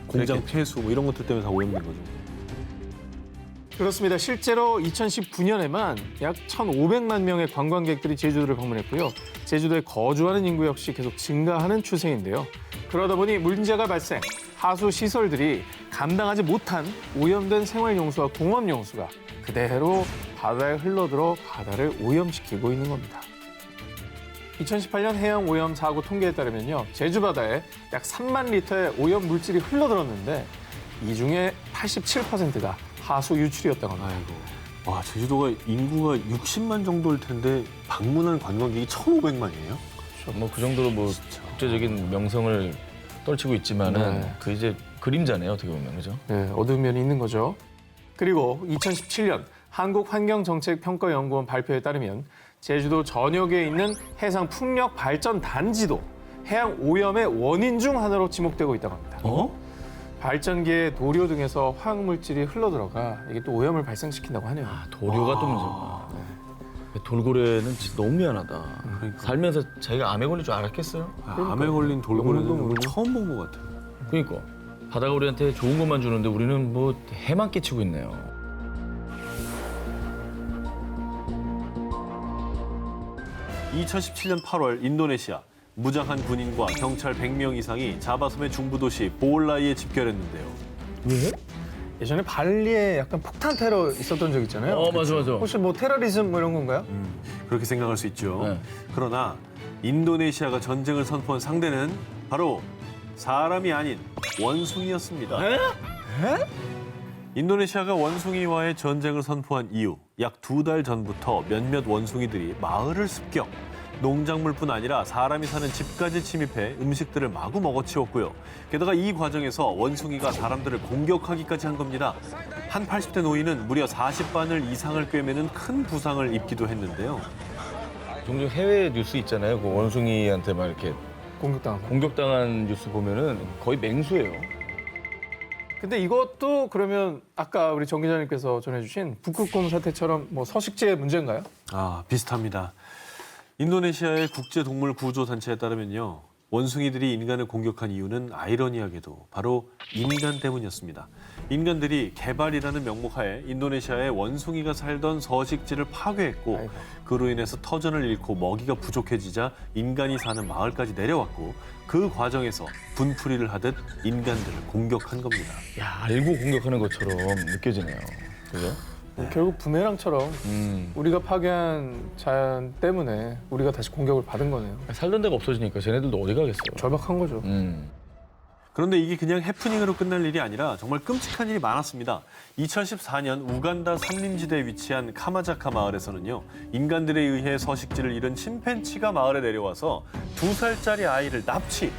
Speaker 1: 공장 폐수 뭐 이런 것들 때문에 다 오염된 거죠.
Speaker 3: 그렇습니다. 실제로 2019년에만 약 1,500만 명의 관광객들이 제주도를 방문했고요. 제주도에 거주하는 인구 역시 계속 증가하는 추세인데요. 그러다 보니 문제가 발생, 하수 시설들이 감당하지 못한 오염된 생활용수와 공업용수가 그대로 바다에 흘러들어 바다를 오염시키고 있는 겁니다. 2018년 해양 오염 사고 통계에 따르면요. 제주 바다에 약 3만 리터의 오염 물질이 흘러들었는데 이 중에 87%가 하수 유출이었다고 합니다.
Speaker 1: 아이고. 와, 제주도가 인구가 60만 정도일 텐데 방문한 관광객이 1,500만이에요?
Speaker 2: 뭐 그 정도로 뭐 국제적인 명성을 떨치고 있지만은
Speaker 3: 네.
Speaker 2: 그 이제 그림자네요, 어떻게 보면. 그죠?
Speaker 3: 네, 어두운 면이 있는 거죠. 그리고 2017년 한국환경정책평가연구원 발표에 따르면 제주도 전역에 있는 해상 풍력 발전 단지도 해양 오염의 원인 중 하나로 지목되고 있다고 합니다. 발전기에 도료 등에서 화학물질이 흘러들어가 이게 또 오염을 발생시킨다고 하네요.
Speaker 2: 도료가 또 문제구나. 돌고래는 진짜 너무 미안하다. 살면서 자기가 암에 걸릴 줄 알았겠어요?
Speaker 1: 암에 걸린 돌고래는
Speaker 3: 모르고.
Speaker 1: 오늘 처음 본 것 같아요.
Speaker 2: 그러니까 바다가 우리한테 좋은 것만 주는데 우리는 뭐 해만 끼치고 있네요.
Speaker 1: (2017년 8월) 인도네시아 무장한 군인과 경찰 100명 이상이 자바섬의 중부 도시 보올라이에 집결했는데요.
Speaker 2: 왜?
Speaker 3: 예전에 발리에 약간 폭탄 테러 있었던 적 있잖아요.
Speaker 2: 맞아.
Speaker 3: 혹시 뭐 테러리즘 뭐 이런 건가요?
Speaker 1: 그렇게 생각할 수 있죠.
Speaker 2: 네.
Speaker 1: 그러나 인도네시아가 전쟁을 선포한 상대는 바로 사람이 아닌 원숭이였습니다. 인도네시아가 원숭이와의 전쟁을 선포한 이후 약 2달 전부터 몇몇 원숭이들이 마을을 습격, 농작물뿐 아니라 사람이 사는 집까지 침입해 음식들을 마구 먹어치웠고요. 게다가 이 과정에서 원숭이가 사람들을 공격하기까지 한 겁니다. 한 80대 노인은 무려 40바늘 이상을 꿰매는 큰 부상을 입기도 했는데요.
Speaker 2: 종종 해외 뉴스 있잖아요. 그 원숭이한테 막 이렇게
Speaker 3: 공격당한.
Speaker 2: 공격당한 뉴스 보면은 거의 맹수예요.
Speaker 3: 근데 이것도 그러면 아까 우리 정 기자님께서 전해주신 북극곰 사태처럼 뭐 서식지의 문제인가요?
Speaker 1: 아, 비슷합니다. 인도네시아의 국제동물구조단체에 따르면요. 원숭이들이 인간을 공격한 이유는 아이러니하게도 바로 인간 때문이었습니다. 인간들이 개발이라는 명목하에 인도네시아의 원숭이가 살던 서식지를 파괴했고
Speaker 3: 아이고.
Speaker 1: 그로 인해서 터전을 잃고 먹이가 부족해지자 인간이 사는 마을까지 내려왔고 그 과정에서 분풀이를 하듯 인간들을 공격한 겁니다.
Speaker 2: 야, 알고 공격하는 것처럼 느껴지네요. 그죠?
Speaker 3: 결국 부메랑처럼 우리가 파괴한 자연 때문에 우리가 다시 공격을 받은 거네요.
Speaker 2: 살던 데가 없어지니까 쟤네들도 어디 가겠어요.
Speaker 3: 절박한 거죠.
Speaker 1: 그런데 이게 그냥 해프닝으로 끝날 일이 아니라 정말 끔찍한 일이 많았습니다. 2014년 우간다 산림지대에 위치한 카마자카 마을에서는요. 인간들에 의해 서식지를 잃은 침팬치가 마을에 내려와서 2살짜리 아이를 납치,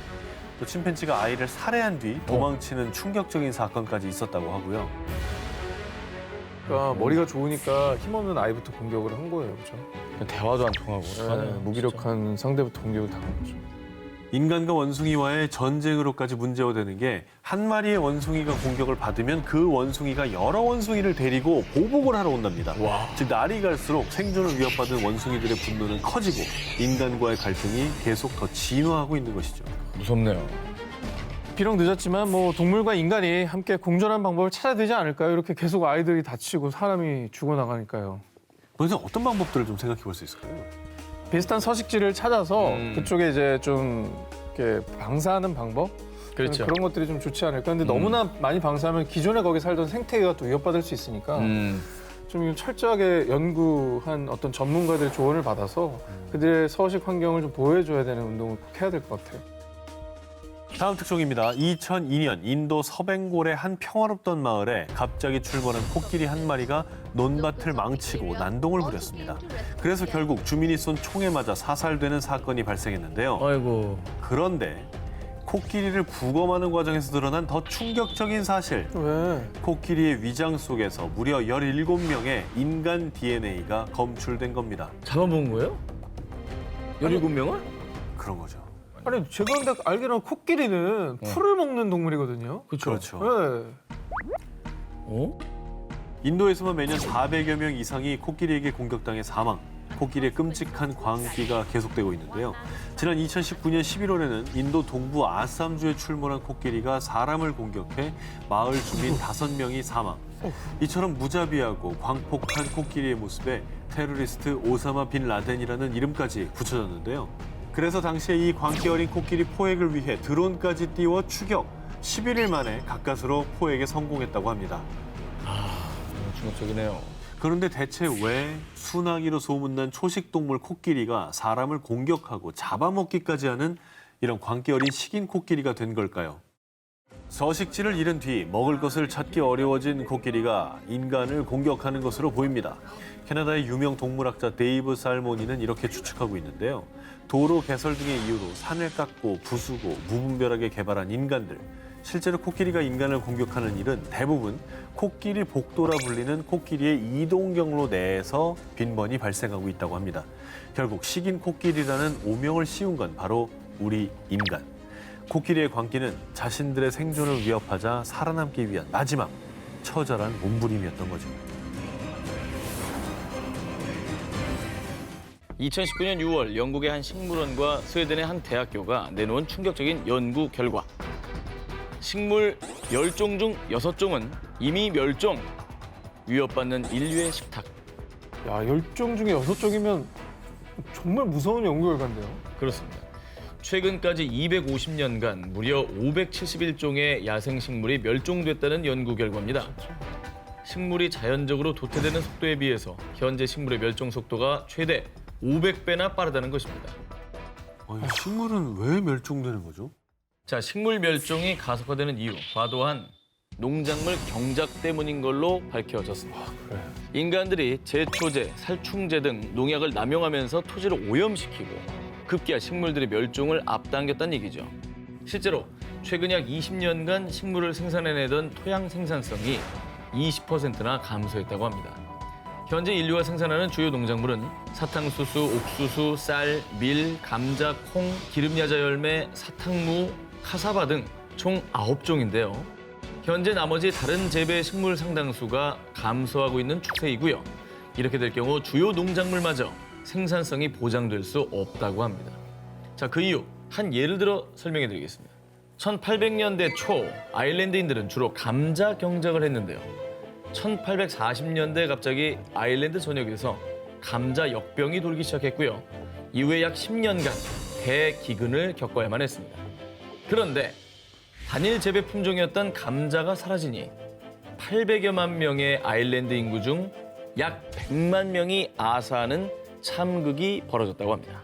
Speaker 1: 또 침팬치가 아이를 살해한 뒤 도망치는 충격적인 사건까지 있었다고 하고요.
Speaker 3: 그러니까 머리가 좋으니까 힘없는 아이부터 공격을 한 거예요. 그렇죠?
Speaker 2: 대화도 안 통하고.
Speaker 3: 네, 무기력한 상대부터 공격을 당한 거죠.
Speaker 1: 인간과 원숭이와의 전쟁으로까지 문제화되는 게 한 마리의 원숭이가 공격을 받으면 그 원숭이가 여러 원숭이를 데리고 보복을 하러 온답니다. 즉 날이 갈수록 생존을 위협받은 원숭이들의 분노는 커지고 인간과의 갈등이 계속 더 진화하고 있는 것이죠.
Speaker 2: 무섭네요.
Speaker 3: 비록 늦었지만 뭐 동물과 인간이 함께 공존하는 방법을 찾아야 되지 않을까요? 이렇게 계속 아이들이 다치고 사람이 죽어나가니까요.
Speaker 1: 먼저 어떤 방법들을 좀 생각해 볼 수 있을까요?
Speaker 3: 비슷한 서식지를 찾아서 그쪽에 이제 좀 이렇게 방사하는 방법?
Speaker 2: 그렇죠.
Speaker 3: 그런 것들이 좀 좋지 않을까. 근데 너무나 많이 방사하면 기존에 거기 살던 생태계가 또 위협받을 수 있으니까 좀 철저하게 연구한 어떤 전문가들의 조언을 받아서 그들의 서식 환경을 좀 보호해줘야 되는 운동을 꼭 해야 될 것 같아요.
Speaker 1: 다음 특종입니다. 2002년 인도 서벵골의 한 평화롭던 마을에 갑자기 출몰한 코끼리 한 마리가 논밭을 망치고 난동을 부렸습니다. 그래서 결국 주민이 쏜 총에 맞아 사살되는 사건이 발생했는데요.
Speaker 2: 아이고.
Speaker 1: 그런데 코끼리를 부검하는 과정에서 드러난 더 충격적인 사실.
Speaker 3: 왜?
Speaker 1: 코끼리의 위장 속에서 무려 17명의 인간 DNA가 검출된 겁니다.
Speaker 2: 잡아본 거예요? 17명을?
Speaker 1: 그런 거죠.
Speaker 3: 아니 제가 근데 알기로는 코끼리는 풀을 먹는 동물이거든요.
Speaker 1: 그렇죠.
Speaker 3: 네.
Speaker 2: 어?
Speaker 1: 인도에서만 매년 400여 명 이상이 코끼리에게 공격당해 사망. 코끼리의 끔찍한 광기가 계속되고 있는데요. 지난 2019년 11월에는 인도 동부 아삼주에 출몰한 코끼리가 사람을 공격해 마을 주민 5명이 사망. 이처럼 무자비하고 광폭한 코끼리의 모습에 테러리스트 오사마 빈 라덴이라는 이름까지 붙여졌는데요. 그래서 당시에 이 광기 어린 코끼리 포획을 위해 드론까지 띄워 추격, 11일 만에 가까스로 포획에 성공했다고 합니다.
Speaker 2: 너무 충격적이네요.
Speaker 1: 그런데 대체 왜 순하기로 소문난 초식동물 코끼리가 사람을 공격하고 잡아먹기까지 하는 이런 광기 어린 식인 코끼리가 된 걸까요? 서식지를 잃은 뒤 먹을 것을 찾기 어려워진 코끼리가 인간을 공격하는 것으로 보입니다. 캐나다의 유명 동물학자 데이브 살모니는 이렇게 추측하고 있는데요. 도로 개설 등의 이유로 산을 깎고 부수고 무분별하게 개발한 인간들. 실제로 코끼리가 인간을 공격하는 일은 대부분 코끼리 복도라 불리는 코끼리의 이동 경로 내에서 빈번히 발생하고 있다고 합니다. 결국 식인 코끼리라는 오명을 씌운 건 바로 우리 인간. 코끼리의 광기는 자신들의 생존을 위협하자 살아남기 위한 마지막 처절한 몸부림이었던 거죠.
Speaker 2: 2019년 6월 영국의 한 식물원과 스웨덴의 한 대학교가 내놓은 충격적인 연구 결과. 식물 10종 중 6종은 이미 멸종, 위협받는 인류의 식탁.
Speaker 3: 야, 10종 중에 6종이면 정말 무서운 연구 결과인데요.
Speaker 2: 그렇습니다. 최근까지 250년간 무려 571종의 야생식물이 멸종됐다는 연구 결과입니다. 식물이 자연적으로 도태되는 속도에 비해서 현재 식물의 멸종 속도가 최대 500배나 빠르다는 것입니다.
Speaker 1: 아니, 식물은 왜 멸종되는 거죠?
Speaker 2: 자, 식물 멸종이 가속화되는 이유, 과도한 농작물 경작 때문인 걸로 밝혀졌습니다. 인간들이 제초제, 살충제 등 농약을 남용하면서 토지를 오염시키고 급기야 식물들의 멸종을 앞당겼다는 얘기죠. 실제로 최근 약 20년간 식물을 생산해내던 토양 생산성이 20%나 감소했다고 합니다. 현재 인류가 생산하는 주요 농작물은 사탕수수, 옥수수, 쌀, 밀, 감자, 콩, 기름야자 열매, 사탕무, 카사바 등 총 9종인데요. 현재 나머지 다른 재배 식물 상당수가 감소하고 있는 추세이고요. 이렇게 될 경우 주요 농작물마저 생산성이 보장될 수 없다고 합니다. 자, 그 이유 한 예를 들어 설명해 드리겠습니다. 1800년대 초 아일랜드인들은 주로 감자 경작을 했는데요. 1840년대 갑자기 아일랜드 전역에서 감자 역병이 돌기 시작했고요. 이후에 약 10년간 대기근을 겪어야만 했습니다. 그런데 단일 재배 품종이었던 감자가 사라지니 800여만 명의 아일랜드 인구 중 약 100만 명이 아사하는 참극이 벌어졌다고 합니다.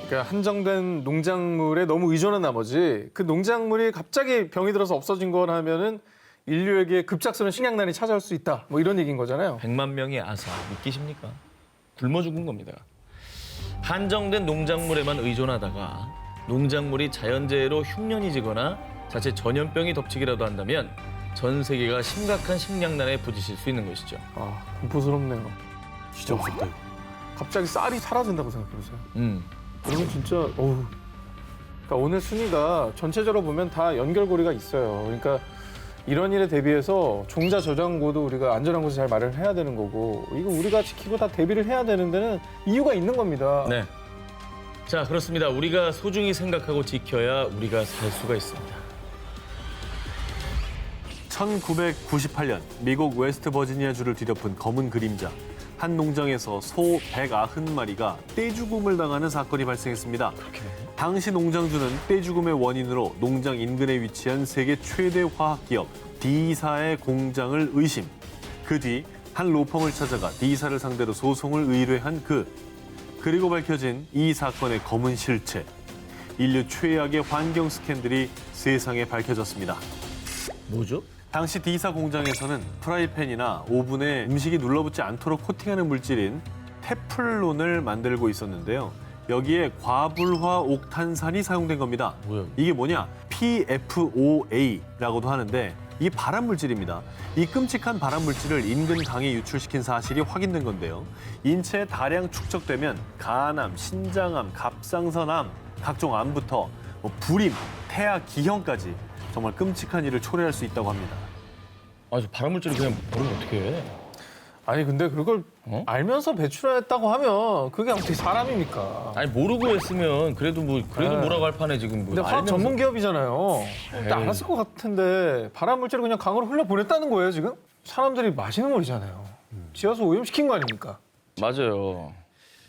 Speaker 3: 그러니까 한정된 농작물에 너무 의존한 나머지 그 농작물이 갑자기 병이 들어서 없어진 거라면은 인류에게 급작스러운 식량난이 찾아올 수 있다. 뭐 이런 얘기인 거잖아요.
Speaker 2: 100만 명의 아사 믿기십니까? 굶어 죽은 겁니다. 한정된 농작물에만 의존하다가 농작물이 자연재해로 흉년이 지거나 자칫 전염병이 덮치기라도 한다면 전 세계가 심각한 식량난에 부딪힐 수 있는 것이죠.
Speaker 3: 아, 공포스럽네요.
Speaker 1: 진짜 무섭다. 이거.
Speaker 3: 갑자기 쌀이 사라진다고 생각해보세요. 그러면 진짜 어우. 그러니까 오늘 순위가 전체적으로 보면 다 연결고리가 있어요. 그러니까 이런 일에 대비해서 종자 저장고도 우리가 안전한 곳에 잘 마련해야 되는 거고 이거 우리가 지키고 다 대비를 해야 되는 데는 이유가 있는 겁니다.
Speaker 2: 네. 자, 그렇습니다. 우리가 소중히 생각하고 지켜야 우리가 살 수가 있습니다.
Speaker 1: 1998년 미국 웨스트버지니아주를 뒤덮은 검은 그림자. 한 농장에서 소 190마리가 떼죽음을 당하는 사건이 발생했습니다. 당시 농장주는 떼죽음의 원인으로 농장 인근에 위치한 세계 최대 화학기업 D사의 공장을 의심. 그 뒤 한 로펌을 찾아가 D사를 상대로 소송을 의뢰한 그리고 밝혀진 이 사건의 검은 실체. 인류 최악의 환경 스캔들이 세상에 밝혀졌습니다.
Speaker 2: 뭐죠?
Speaker 1: 당시 D사 공장에서는 프라이팬이나 오븐에 음식이 눌러붙지 않도록 코팅하는 물질인 테플론을 만들고 있었는데요. 여기에 과불화 옥탄산이 사용된 겁니다.
Speaker 2: 뭐야?
Speaker 1: 이게 뭐냐? PFOA라고도 하는데 이게 발암 물질입니다. 이 끔찍한 발암 물질을 인근 강에 유출시킨 사실이 확인된 건데요. 인체에 다량 축적되면 간암, 신장암, 갑상선암, 각종 암부터 불임, 폐하, 기형까지 정말 끔찍한 일을 초래할 수 있다고 합니다.
Speaker 2: 아, 저 발암물질을 그냥 버리면 어떻게 해?
Speaker 3: 아니 근데 그걸
Speaker 2: 어?
Speaker 3: 알면서 배출했다고 하면 그게 어떻게 사람입니까?
Speaker 2: 아니 모르고 했으면 그래도
Speaker 3: 네.
Speaker 2: 뭐라고 할 판에 지금 뭐
Speaker 3: 근데 화학
Speaker 2: 알면서-
Speaker 3: 전문 기업이잖아요. 근데 알았을 것 같은데 발암 물질을 그냥 강으로 흘려 보냈다는 거예요 지금? 사람들이 마시는 물이잖아요. 지하수 오염시킨 거 아닙니까?
Speaker 2: 맞아요.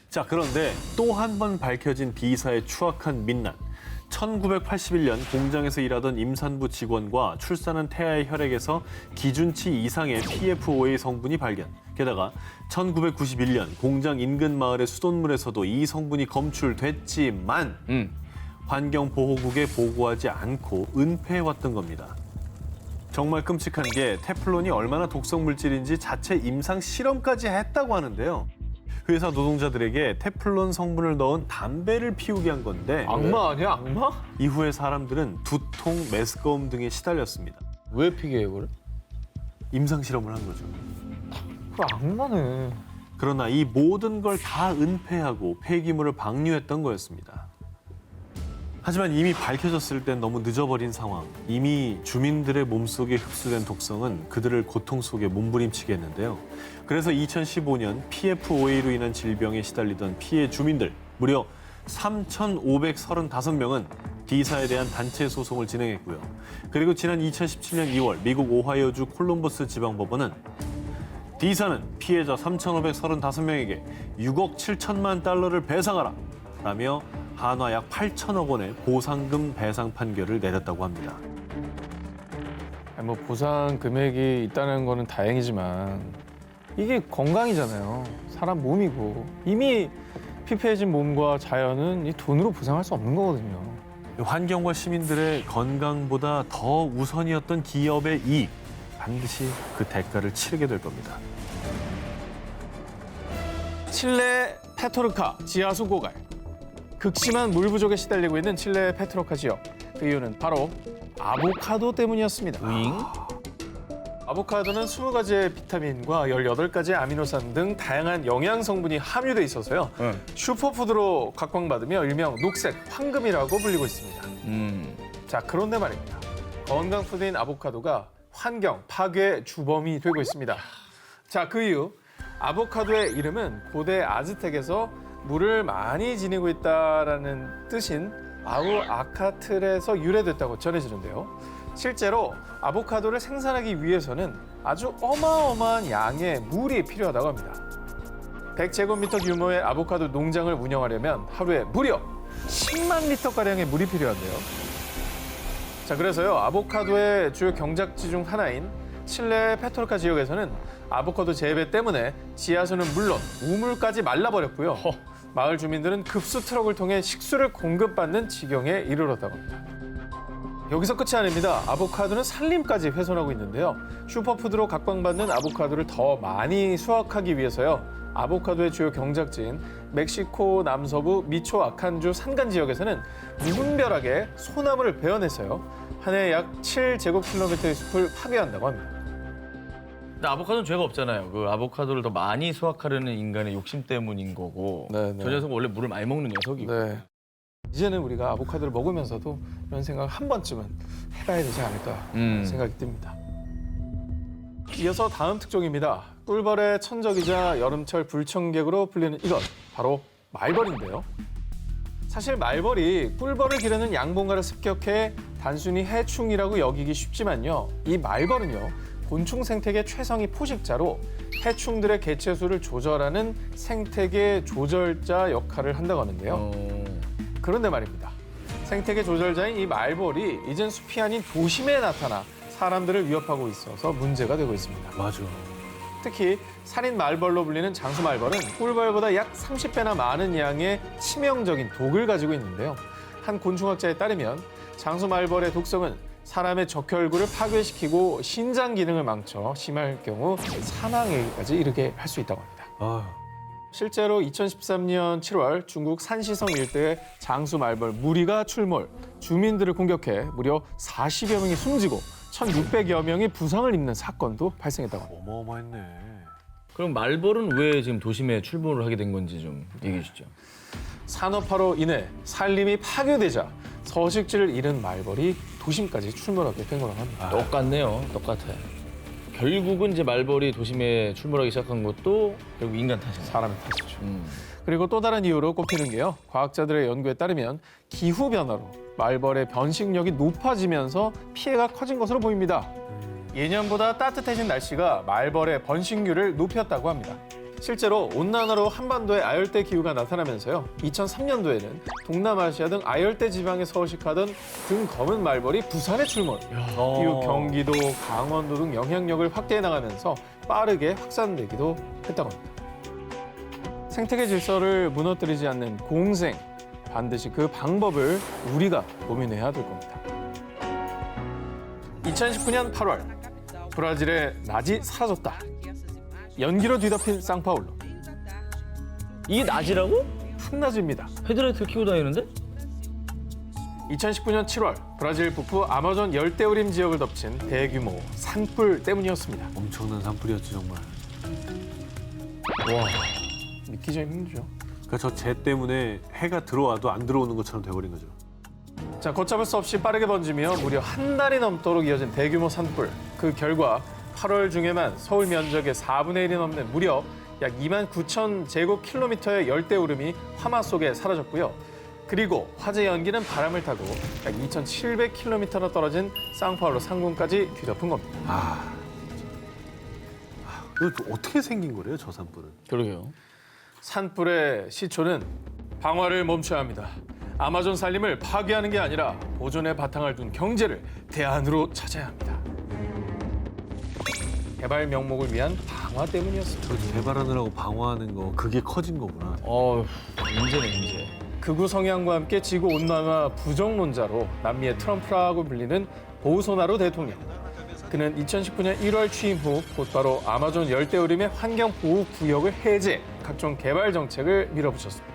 Speaker 1: 자, 그런데 또 한 번 밝혀진 D사의 추악한 민난. 1981년 공장에서 일하던 임산부 직원과 출산한 태아의 혈액에서 기준치 이상의 PFOA 성분이 발견. 게다가 1991년 공장 인근 마을의 수돗물에서도 이 성분이 검출됐지만 환경보호국에 보고하지 않고 은폐해왔던 겁니다. 정말 끔찍한 게 테플론이 얼마나 독성 물질인지 자체 임상 실험까지 했다고 하는데요. 회사 노동자들에게 테플론 성분을 넣은 담배를 피우게 한 건데
Speaker 3: 악마 아니야 악마?
Speaker 1: 이후에 사람들은 두통, 메스꺼움 등에 시달렸습니다.
Speaker 2: 왜 피게 이거를?
Speaker 1: 임상 실험을 한 거죠.
Speaker 3: 그 악마네.
Speaker 1: 그러나 이 모든 걸 다 은폐하고 폐기물을 방류했던 거였습니다. 하지만 이미 밝혀졌을 땐 너무 늦어버린 상황. 이미 주민들의 몸속에 흡수된 독성은 그들을 고통 속에 몸부림치게 했는데요. 그래서 2015년 PFOA로 인한 질병에 시달리던 피해 주민들 무려 3,535명은 D사에 대한 단체 소송을 진행했고요. 그리고 지난 2017년 2월 미국 오하이오주 콜럼버스 지방법원은 D사는 피해자 3,535명에게 6억 7천만 달러를 배상하라 라며 한화 약 8천억 원의 보상금 배상 판결을 내렸다고 합니다.
Speaker 3: 아니, 뭐 보상 금액이 있다는 거는 다행이지만 이게 건강이잖아요. 사람 몸이고 이미 피폐해진 몸과 자연은 이 돈으로 보상할 수 없는 거거든요.
Speaker 1: 환경과 시민들의 건강보다 더 우선이었던 기업의 이익, 반드시 그 대가를 치르게 될 겁니다.
Speaker 3: 칠레 페토르카 지하수 고갈. 극심한 물 부족에 시달리고 있는 칠레 페트로카 지역. 그 이유는 바로 아보카도 때문이었습니다.
Speaker 2: 윙?
Speaker 3: 아보카도는 20가지의 비타민과 18가지의 아미노산 등 다양한 영양 성분이 함유돼 있어서요. 슈퍼푸드로 각광받으며 일명 녹색 황금이라고 불리고 있습니다. 자, 그런데 말입니다. 건강 푸드인 아보카도가 환경 파괴 주범이 되고 있습니다. 자, 그 이유 아보카도의 이름은 고대 아즈텍에서 물을 많이 지니고 있다라는 뜻인 아우아카틀에서 유래됐다고 전해지는데요. 실제로 아보카도를 생산하기 위해서는 아주 어마어마한 양의 물이 필요하다고 합니다. 100제곱미터 규모의 아보카도 농장을 운영하려면 하루에 무려 10만 리터가량의 물이 필요한데요. 자, 그래서요, 아보카도의 주요 경작지 중 하나인 칠레 페토르카 지역에서는 아보카도 재배 때문에 지하수는 물론 우물까지 말라버렸고요. 마을 주민들은 급수 트럭을 통해 식수를 공급받는 지경에 이르렀다고 합니다. 여기서 끝이 아닙니다. 아보카도는 산림까지 훼손하고 있는데요. 슈퍼푸드로 각광받는 아보카도를 더 많이 수확하기 위해서요. 아보카도의 주요 경작지인 멕시코 남서부 미초아칸주 산간 지역에서는 무분별하게 소나무를 베어내서요. 한 해 약 7제곱킬로미터의 숲을 파괴한다고 합니다.
Speaker 2: 근데 아보카도는 죄가 없잖아요. 그 아보카도를 더 많이 수확하려는 인간의 욕심 때문인 거고.
Speaker 3: 네, 네.
Speaker 2: 저 녀석은 원래 물을 많이 먹는 녀석이고.
Speaker 3: 네. 이제는 우리가 아보카도를 먹으면서도 이런 생각을 한 번쯤은 해봐야 되지 않을까 생각이 듭니다. 이어서 다음 특종입니다. 꿀벌의 천적이자 여름철 불청객으로 불리는 이것, 바로 말벌인데요. 사실 말벌이 꿀벌을 기르는 양봉가를 습격해 단순히 해충이라고 여기기 쉽지만요. 이 말벌은요, 곤충 생태계 최상위 포식자로 해충들의 개체수를 조절하는 생태계 조절자 역할을 한다고 하는데요. 그런데 말입니다. 생태계 조절자인 이 말벌이 이젠 숲이 아닌 도심에 나타나 사람들을 위협하고 있어서 문제가 되고 있습니다.
Speaker 1: 맞아.
Speaker 3: 특히 살인 말벌로 불리는 장수 말벌은 꿀벌보다 약 30배나 많은 양의 치명적인 독을 가지고 있는데요. 한 곤충학자에 따르면 장수 말벌의 독성은 사람의 적혈구를 파괴시키고 신장 기능을 망쳐 심할 경우 사망에까지 이르게 할 수 있다고 합니다. 실제로 2013년 7월 중국 산시성 일대에 장수 말벌 무리가 출몰, 주민들을 공격해 무려 40여 명이 숨지고 1,600여 명이 부상을 입는 사건도 발생했다고 합니다.
Speaker 1: 어마어마했네.
Speaker 2: 그럼 말벌은 왜 지금 도심에 출몰을 하게 된 건지 좀 얘기해 주시죠.
Speaker 3: 산업화로 인해 산림이 파괴되자 서식지를 잃은 말벌이 도심까지 출몰하게 된 거라고 합니다.
Speaker 2: 똑같네요. 똑같아. 결국은 이제 말벌이 도심에 출몰하기 시작한 것도 결국 인간 탓이네.
Speaker 3: 사람의 탓이죠. 그리고 또 다른 이유로 꼽히는 게요. 과학자들의 연구에 따르면 기후 변화로 말벌의 변식력이 높아지면서 피해가 커진 것으로 보입니다. 예년보다 따뜻해진 날씨가 말벌의 번식률을 높였다고 합니다. 실제로 온난화로 한반도에 아열대 기후가 나타나면서요. 2003년도에는 동남아시아 등 아열대 지방에 서식하던 등 검은 말벌이 부산에 출몰. 이후 경기도, 강원도 등 영향력을 확대해 나가면서 빠르게 확산되기도 했다고 합니다. 생태계 질서를 무너뜨리지 않는 공생, 반드시 그 방법을 우리가 고민해야 될 겁니다. 2019년 8월, 브라질의 낮이 사라졌다. 연기로 뒤덮인 상파울루.
Speaker 2: 이게 낮이라고?
Speaker 3: 한낮입니다.
Speaker 2: 헤드라이트를 켜고 다니는데?
Speaker 3: 2019년 7월, 브라질 북부 아마존 열대우림 지역을 덮친 대규모 산불 때문이었습니다.
Speaker 1: 엄청난 산불이었죠 정말.
Speaker 3: 와, 믿기지 힘들죠.
Speaker 1: 그러니까 저 재 때문에 해가 들어와도 안 들어오는 것처럼 돼버린 거죠.
Speaker 3: 자, 걷잡을 수 없이 빠르게 번지며 무려 한 달이 넘도록 이어진 대규모 산불. 그 결과 8월 중에만 서울 면적의 4분의 1이 넘는 무려 약 2만 9천 제곱킬로미터의 열대우림이 화마 속에 사라졌고요. 그리고 화재 연기는 바람을 타고 약 2,700킬로미터나 떨어진 상파울루 상공까지 뒤덮은 겁니다.
Speaker 1: 이거 또 어떻게 생긴 거래요 저 산불은?
Speaker 2: 그러게요.
Speaker 3: 산불의 시초는 방화를 멈춰야 합니다. 아마존 산림을 파괴하는 게 아니라 보존의 바탕을 둔 경제를 대안으로 찾아야 합니다. 개발 명목을 위한 방화 때문이었습니다.
Speaker 1: 저 개발하느라고 방어하는 거 그게 커진 거구나.
Speaker 2: 문제네 문제.
Speaker 3: 극우 성향과 함께 지구 온난화 부정론자로 남미의 트럼프라고 불리는 보우소나루 대통령. 그는 2019년 1월 취임 후 곧바로 아마존 열대우림의 환경보호구역을 해제, 각종 개발 정책을 밀어붙였습니다.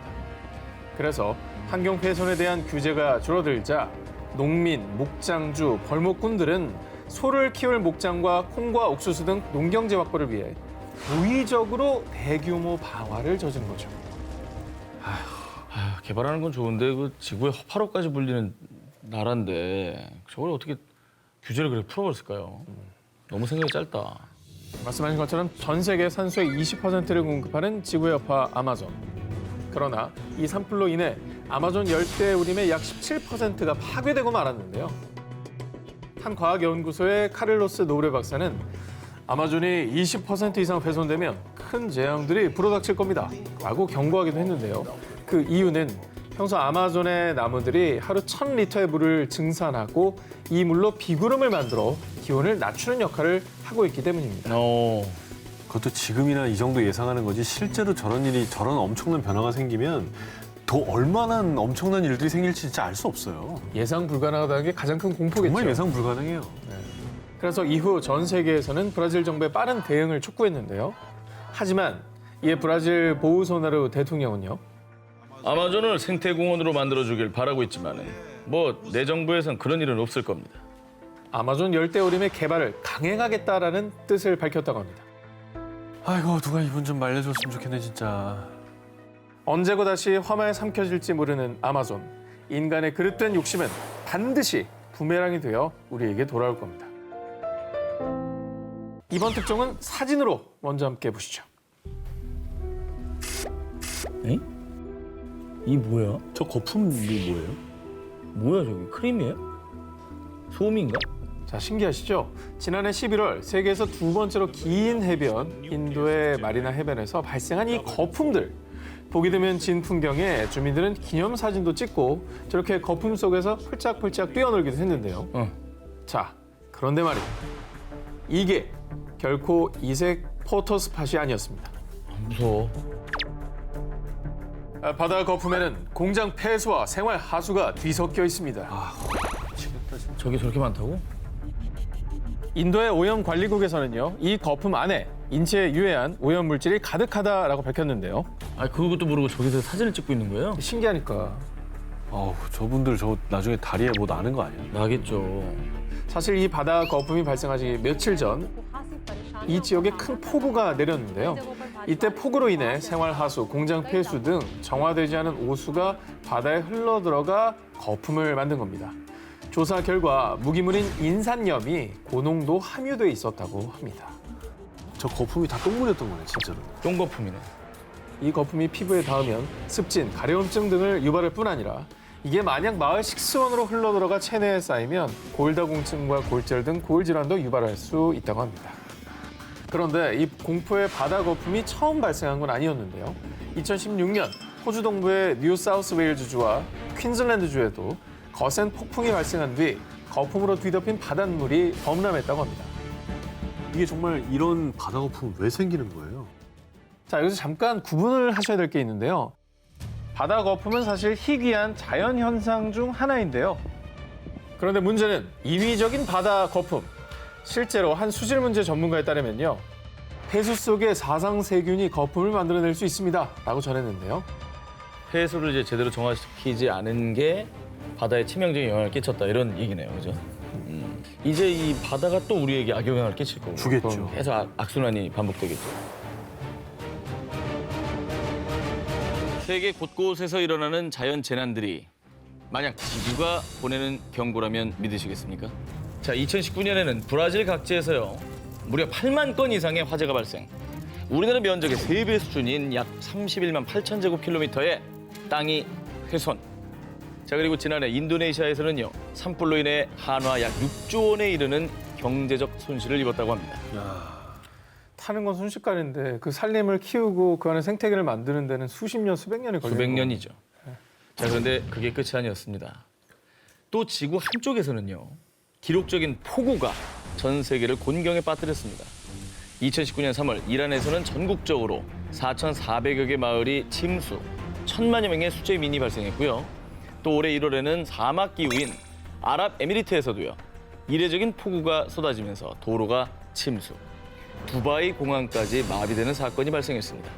Speaker 3: 그래서 환경 훼손에 대한 규제가 줄어들자 농민, 목장주, 벌목꾼들은 소를 키울 목장과 콩과 옥수수 등 농경재 확보를 위해 무의적으로 대규모 방화를 저지른 거죠.
Speaker 2: 개발하는 건 좋은데 그 지구의 허파로까지 불리는 나라인데 저걸 어떻게 규제를 그렇게 풀어버렸을까요? 너무 생각이 짧다.
Speaker 3: 말씀하신 것처럼 전 세계 산소의 20%를 공급하는 지구의 여파 아마존. 그러나 이 산불로 인해 아마존 열대우림의 약 17%가 파괴되고 말았는데요. 한 과학연구소의 카를로스 노브레 박사는 아마존이 20% 이상 훼손되면 큰 재앙들이 불어닥칠 겁니다. 라고 경고하기도 했는데요. 그 이유는 평소 아마존의 나무들이 하루 1,000리터의 물을 증산하고 이 물로 비구름을 만들어 기온을 낮추는 역할을 하고 있기 때문입니다.
Speaker 1: 그것도 지금이나 이 정도 예상하는 거지 실제로 저런 엄청난 변화가 생기면 더 얼마나 엄청난 일들이 생길지 진짜 알 수 없어요.
Speaker 3: 예상 불가능하다는 게 가장 큰 공포겠죠.
Speaker 1: 정말 예상 불가능해요.
Speaker 3: 그래서 이후 전 세계에서는 브라질 정부의 빠른 대응을 촉구했는데요. 하지만 이에 브라질 보우소나루 대통령은요.
Speaker 2: 아마존을 생태공원으로 만들어주길 바라고 있지만 뭐 내 정부에선 그런 일은 없을 겁니다.
Speaker 3: 아마존 열대우림의 개발을 강행하겠다라는 뜻을 밝혔다고 합니다.
Speaker 1: 아이고 누가 이분 좀 말려줬으면 좋겠네 진짜.
Speaker 3: 언제고 다시 화마에 삼켜질지 모르는 아마존. 인간의 그릇된 욕심은 반드시 부메랑이 되어 우리에게 돌아올 겁니다. 이번 특종은 사진으로 먼저 함께 보시죠.
Speaker 2: 에? 이 뭐야?
Speaker 1: 저 거품이 뭐예요?
Speaker 2: 뭐야 저기 크림이에요? 솜인가?
Speaker 3: 자, 신기하시죠? 지난해 11월 세계에서 두 번째로 긴 해변 인도의 마리나 해변에서 발생한 이 거품들. 보기 드문 진 풍경에 주민들은 기념사진도 찍고 저렇게 거품 속에서 펄짝펄짝 뛰어놀기도 했는데요. 자, 그런데 말이에요. 이게 결코 이색 포토스팟이 아니었습니다.
Speaker 2: 무서워.
Speaker 3: 바다 거품에는 공장 폐수와 생활 하수가 뒤섞여 있습니다.
Speaker 2: 저게 저렇게 많다고?
Speaker 3: 인도의 오염관리국에서는요, 이 거품 안에 인체에 유해한 오염물질이 가득하다라고 밝혔는데요.
Speaker 2: 아 그것도 모르고 저기서 사진을 찍고 있는 거예요?
Speaker 3: 신기하니까.
Speaker 1: 저분들 저 나중에 다리에 뭐 나는 거 아니야?
Speaker 2: 나겠죠.
Speaker 3: 사실 이 바다 거품이 발생하기 며칠 전 이 지역에 큰 폭우가 내렸는데요. 이때 폭우로 인해 생활하수, 공장 폐수 등 정화되지 않은 오수가 바다에 흘러들어가 거품을 만든 겁니다. 조사 결과 무기물인 인산염이 고농도 함유돼 있었다고 합니다.
Speaker 1: 저 거품이 다 똥물이었던 거네, 진짜로.
Speaker 2: 똥거품이네.
Speaker 3: 이 거품이 피부에 닿으면 습진, 가려움증 등을 유발할 뿐 아니라 이게 만약 마을 식수원으로 흘러들어가 체내에 쌓이면 골다공증과 골절 등 고울질환도 유발할 수 있다고 합니다. 그런데 이 공포의 바다 거품이 처음 발생한 건 아니었는데요. 2016년 호주 동부의 뉴 사우스 웨일즈주와 퀸즐랜드주에도 거센 폭풍이 발생한 뒤 거품으로 뒤덮인 바닷물이 범람했다고 합니다.
Speaker 1: 이게 정말 이런 바다 거품은 왜 생기는 거예요?
Speaker 3: 자, 여기서 잠깐 구분을 하셔야 될 게 있는데요. 바다 거품은 사실 희귀한 자연 현상 중 하나인데요. 그런데 문제는 인위적인 바다 거품. 실제로 한 수질 문제 전문가에 따르면요. 폐수 속에 사상세균이 거품을 만들어낼 수 있습니다. 라고 전했는데요.
Speaker 2: 폐수를 이제 제대로 정화시키지 않은 게 바다에 치명적인 영향을 끼쳤다 이런 얘기네요, 그죠? 이제 이 바다가 또 우리에게 악영향을 끼칠 거고
Speaker 1: 주겠죠.
Speaker 2: 계속 악순환이 반복되겠죠. 세계 곳곳에서 일어나는 자연 재난들이 만약 지구가 보내는 경고라면 믿으시겠습니까? 자, 2019년에는 브라질 각지에서요. 무려 8만 건 이상의 화재가 발생. 우리나라 면적의 3배 수준인 약 31만 8천 제곱킬로미터의 땅이 훼손. 자, 그리고 지난해 인도네시아에서는요. 산불로 인해 한화 약 6조 원에 이르는 경제적 손실을 입었다고 합니다.
Speaker 3: 타는 건 순식간인데 그 산림을 키우고 그 안에 생태계를 만드는 데는 수십 년, 수백 년이 걸리는
Speaker 2: 수백
Speaker 3: 거예요.
Speaker 2: 년이죠. 자, 그런데 그게 끝이 아니었습니다. 또 지구 한쪽에서는요. 기록적인 폭우가 전 세계를 곤경에 빠뜨렸습니다. 2019년 3월 이란에서는 전국적으로 4,400여 개 마을이 침수, 1,000만여 명의 수재민이 발생했고요. 또 올해 1월에는 사막 기후인 아랍에미리트에서도요. 이례적인 폭우가 쏟아지면서 도로가 침수, 두바이 공항까지 마비되는 사건이 발생했습니다.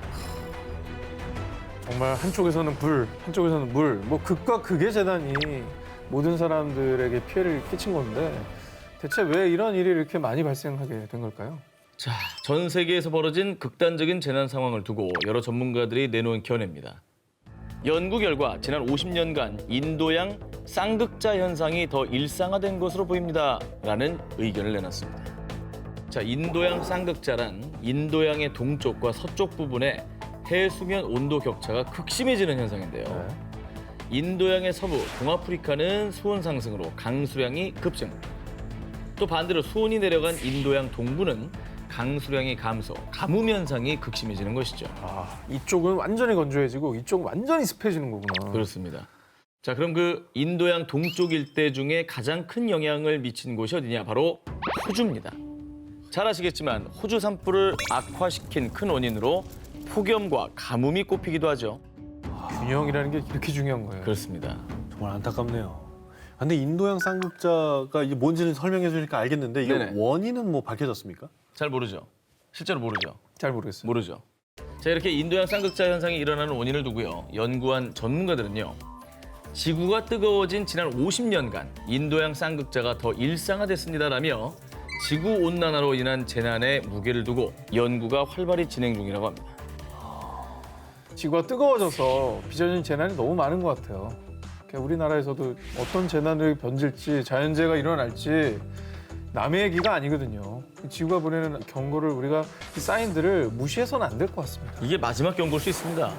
Speaker 3: 정말 한쪽에서는 불, 한쪽에서는 물, 뭐 극과 극의 재난이 모든 사람들에게 피해를 끼친 건데 대체 왜 이런 일이 이렇게 많이 발생하게 된 걸까요?
Speaker 2: 자, 전 세계에서 벌어진 극단적인 재난 상황을 두고 여러 전문가들이 내놓은 견해입니다. 연구 결과 지난 50년간 인도양 쌍극자 현상이 더 일상화된 것으로 보입니다라는 의견을 내놨습니다. 자, 인도양 쌍극자란 인도양의 동쪽과 서쪽 부분에 해수면 온도 격차가 극심해지는 현상인데요. 인도양의 서부, 동아프리카는 수온 상승으로 강수량이 급증. 또 반대로 수온이 내려간 인도양 동부는 강수량이 감소, 가뭄 현상이 극심해지는 것이죠.
Speaker 3: 아, 이쪽은 완전히 건조해지고 이쪽은 완전히 습해지는 거구나.
Speaker 2: 그렇습니다. 자, 그럼 그 인도양 동쪽 일대 중에 가장 큰 영향을 미친 곳이 어디냐? 바로 호주입니다. 잘 아시겠지만 호주 산불을 악화시킨 큰 원인으로 폭염과 가뭄이 꼽히기도 하죠.
Speaker 3: 균형이라는 게 이렇게 중요한 거예요.
Speaker 2: 그렇습니다.
Speaker 1: 정말 안타깝네요. 근데 인도양 쌍극자가 이게 뭔지는 설명해 주니까 알겠는데 이게
Speaker 2: 네네.
Speaker 1: 원인은 뭐 밝혀졌습니까?
Speaker 2: 잘 모르죠. 실제로 모르죠.
Speaker 3: 잘 모르겠어요.
Speaker 2: 모르죠. 자, 이렇게 인도양 쌍극자 현상이 일어나는 원인을 두고요. 연구한 전문가들은요. 지구가 뜨거워진 지난 50년간 인도양 쌍극자가 더 일상화됐습니다라며 지구온난화로 인한 재난에 무게를 두고 연구가 활발히 진행 중이라고 합니다.
Speaker 3: 지구가 뜨거워져서 빚어진 재난이 너무 많은 것 같아요. 우리나라에서도 어떤 재난을 번질지 자연재해가 일어날지 남의 얘기가 아니거든요. 지구가 보내는 경고를 우리가 이 사인들을 무시해서는 안 될 것 같습니다.
Speaker 2: 이게 마지막 경고일 수 있습니다.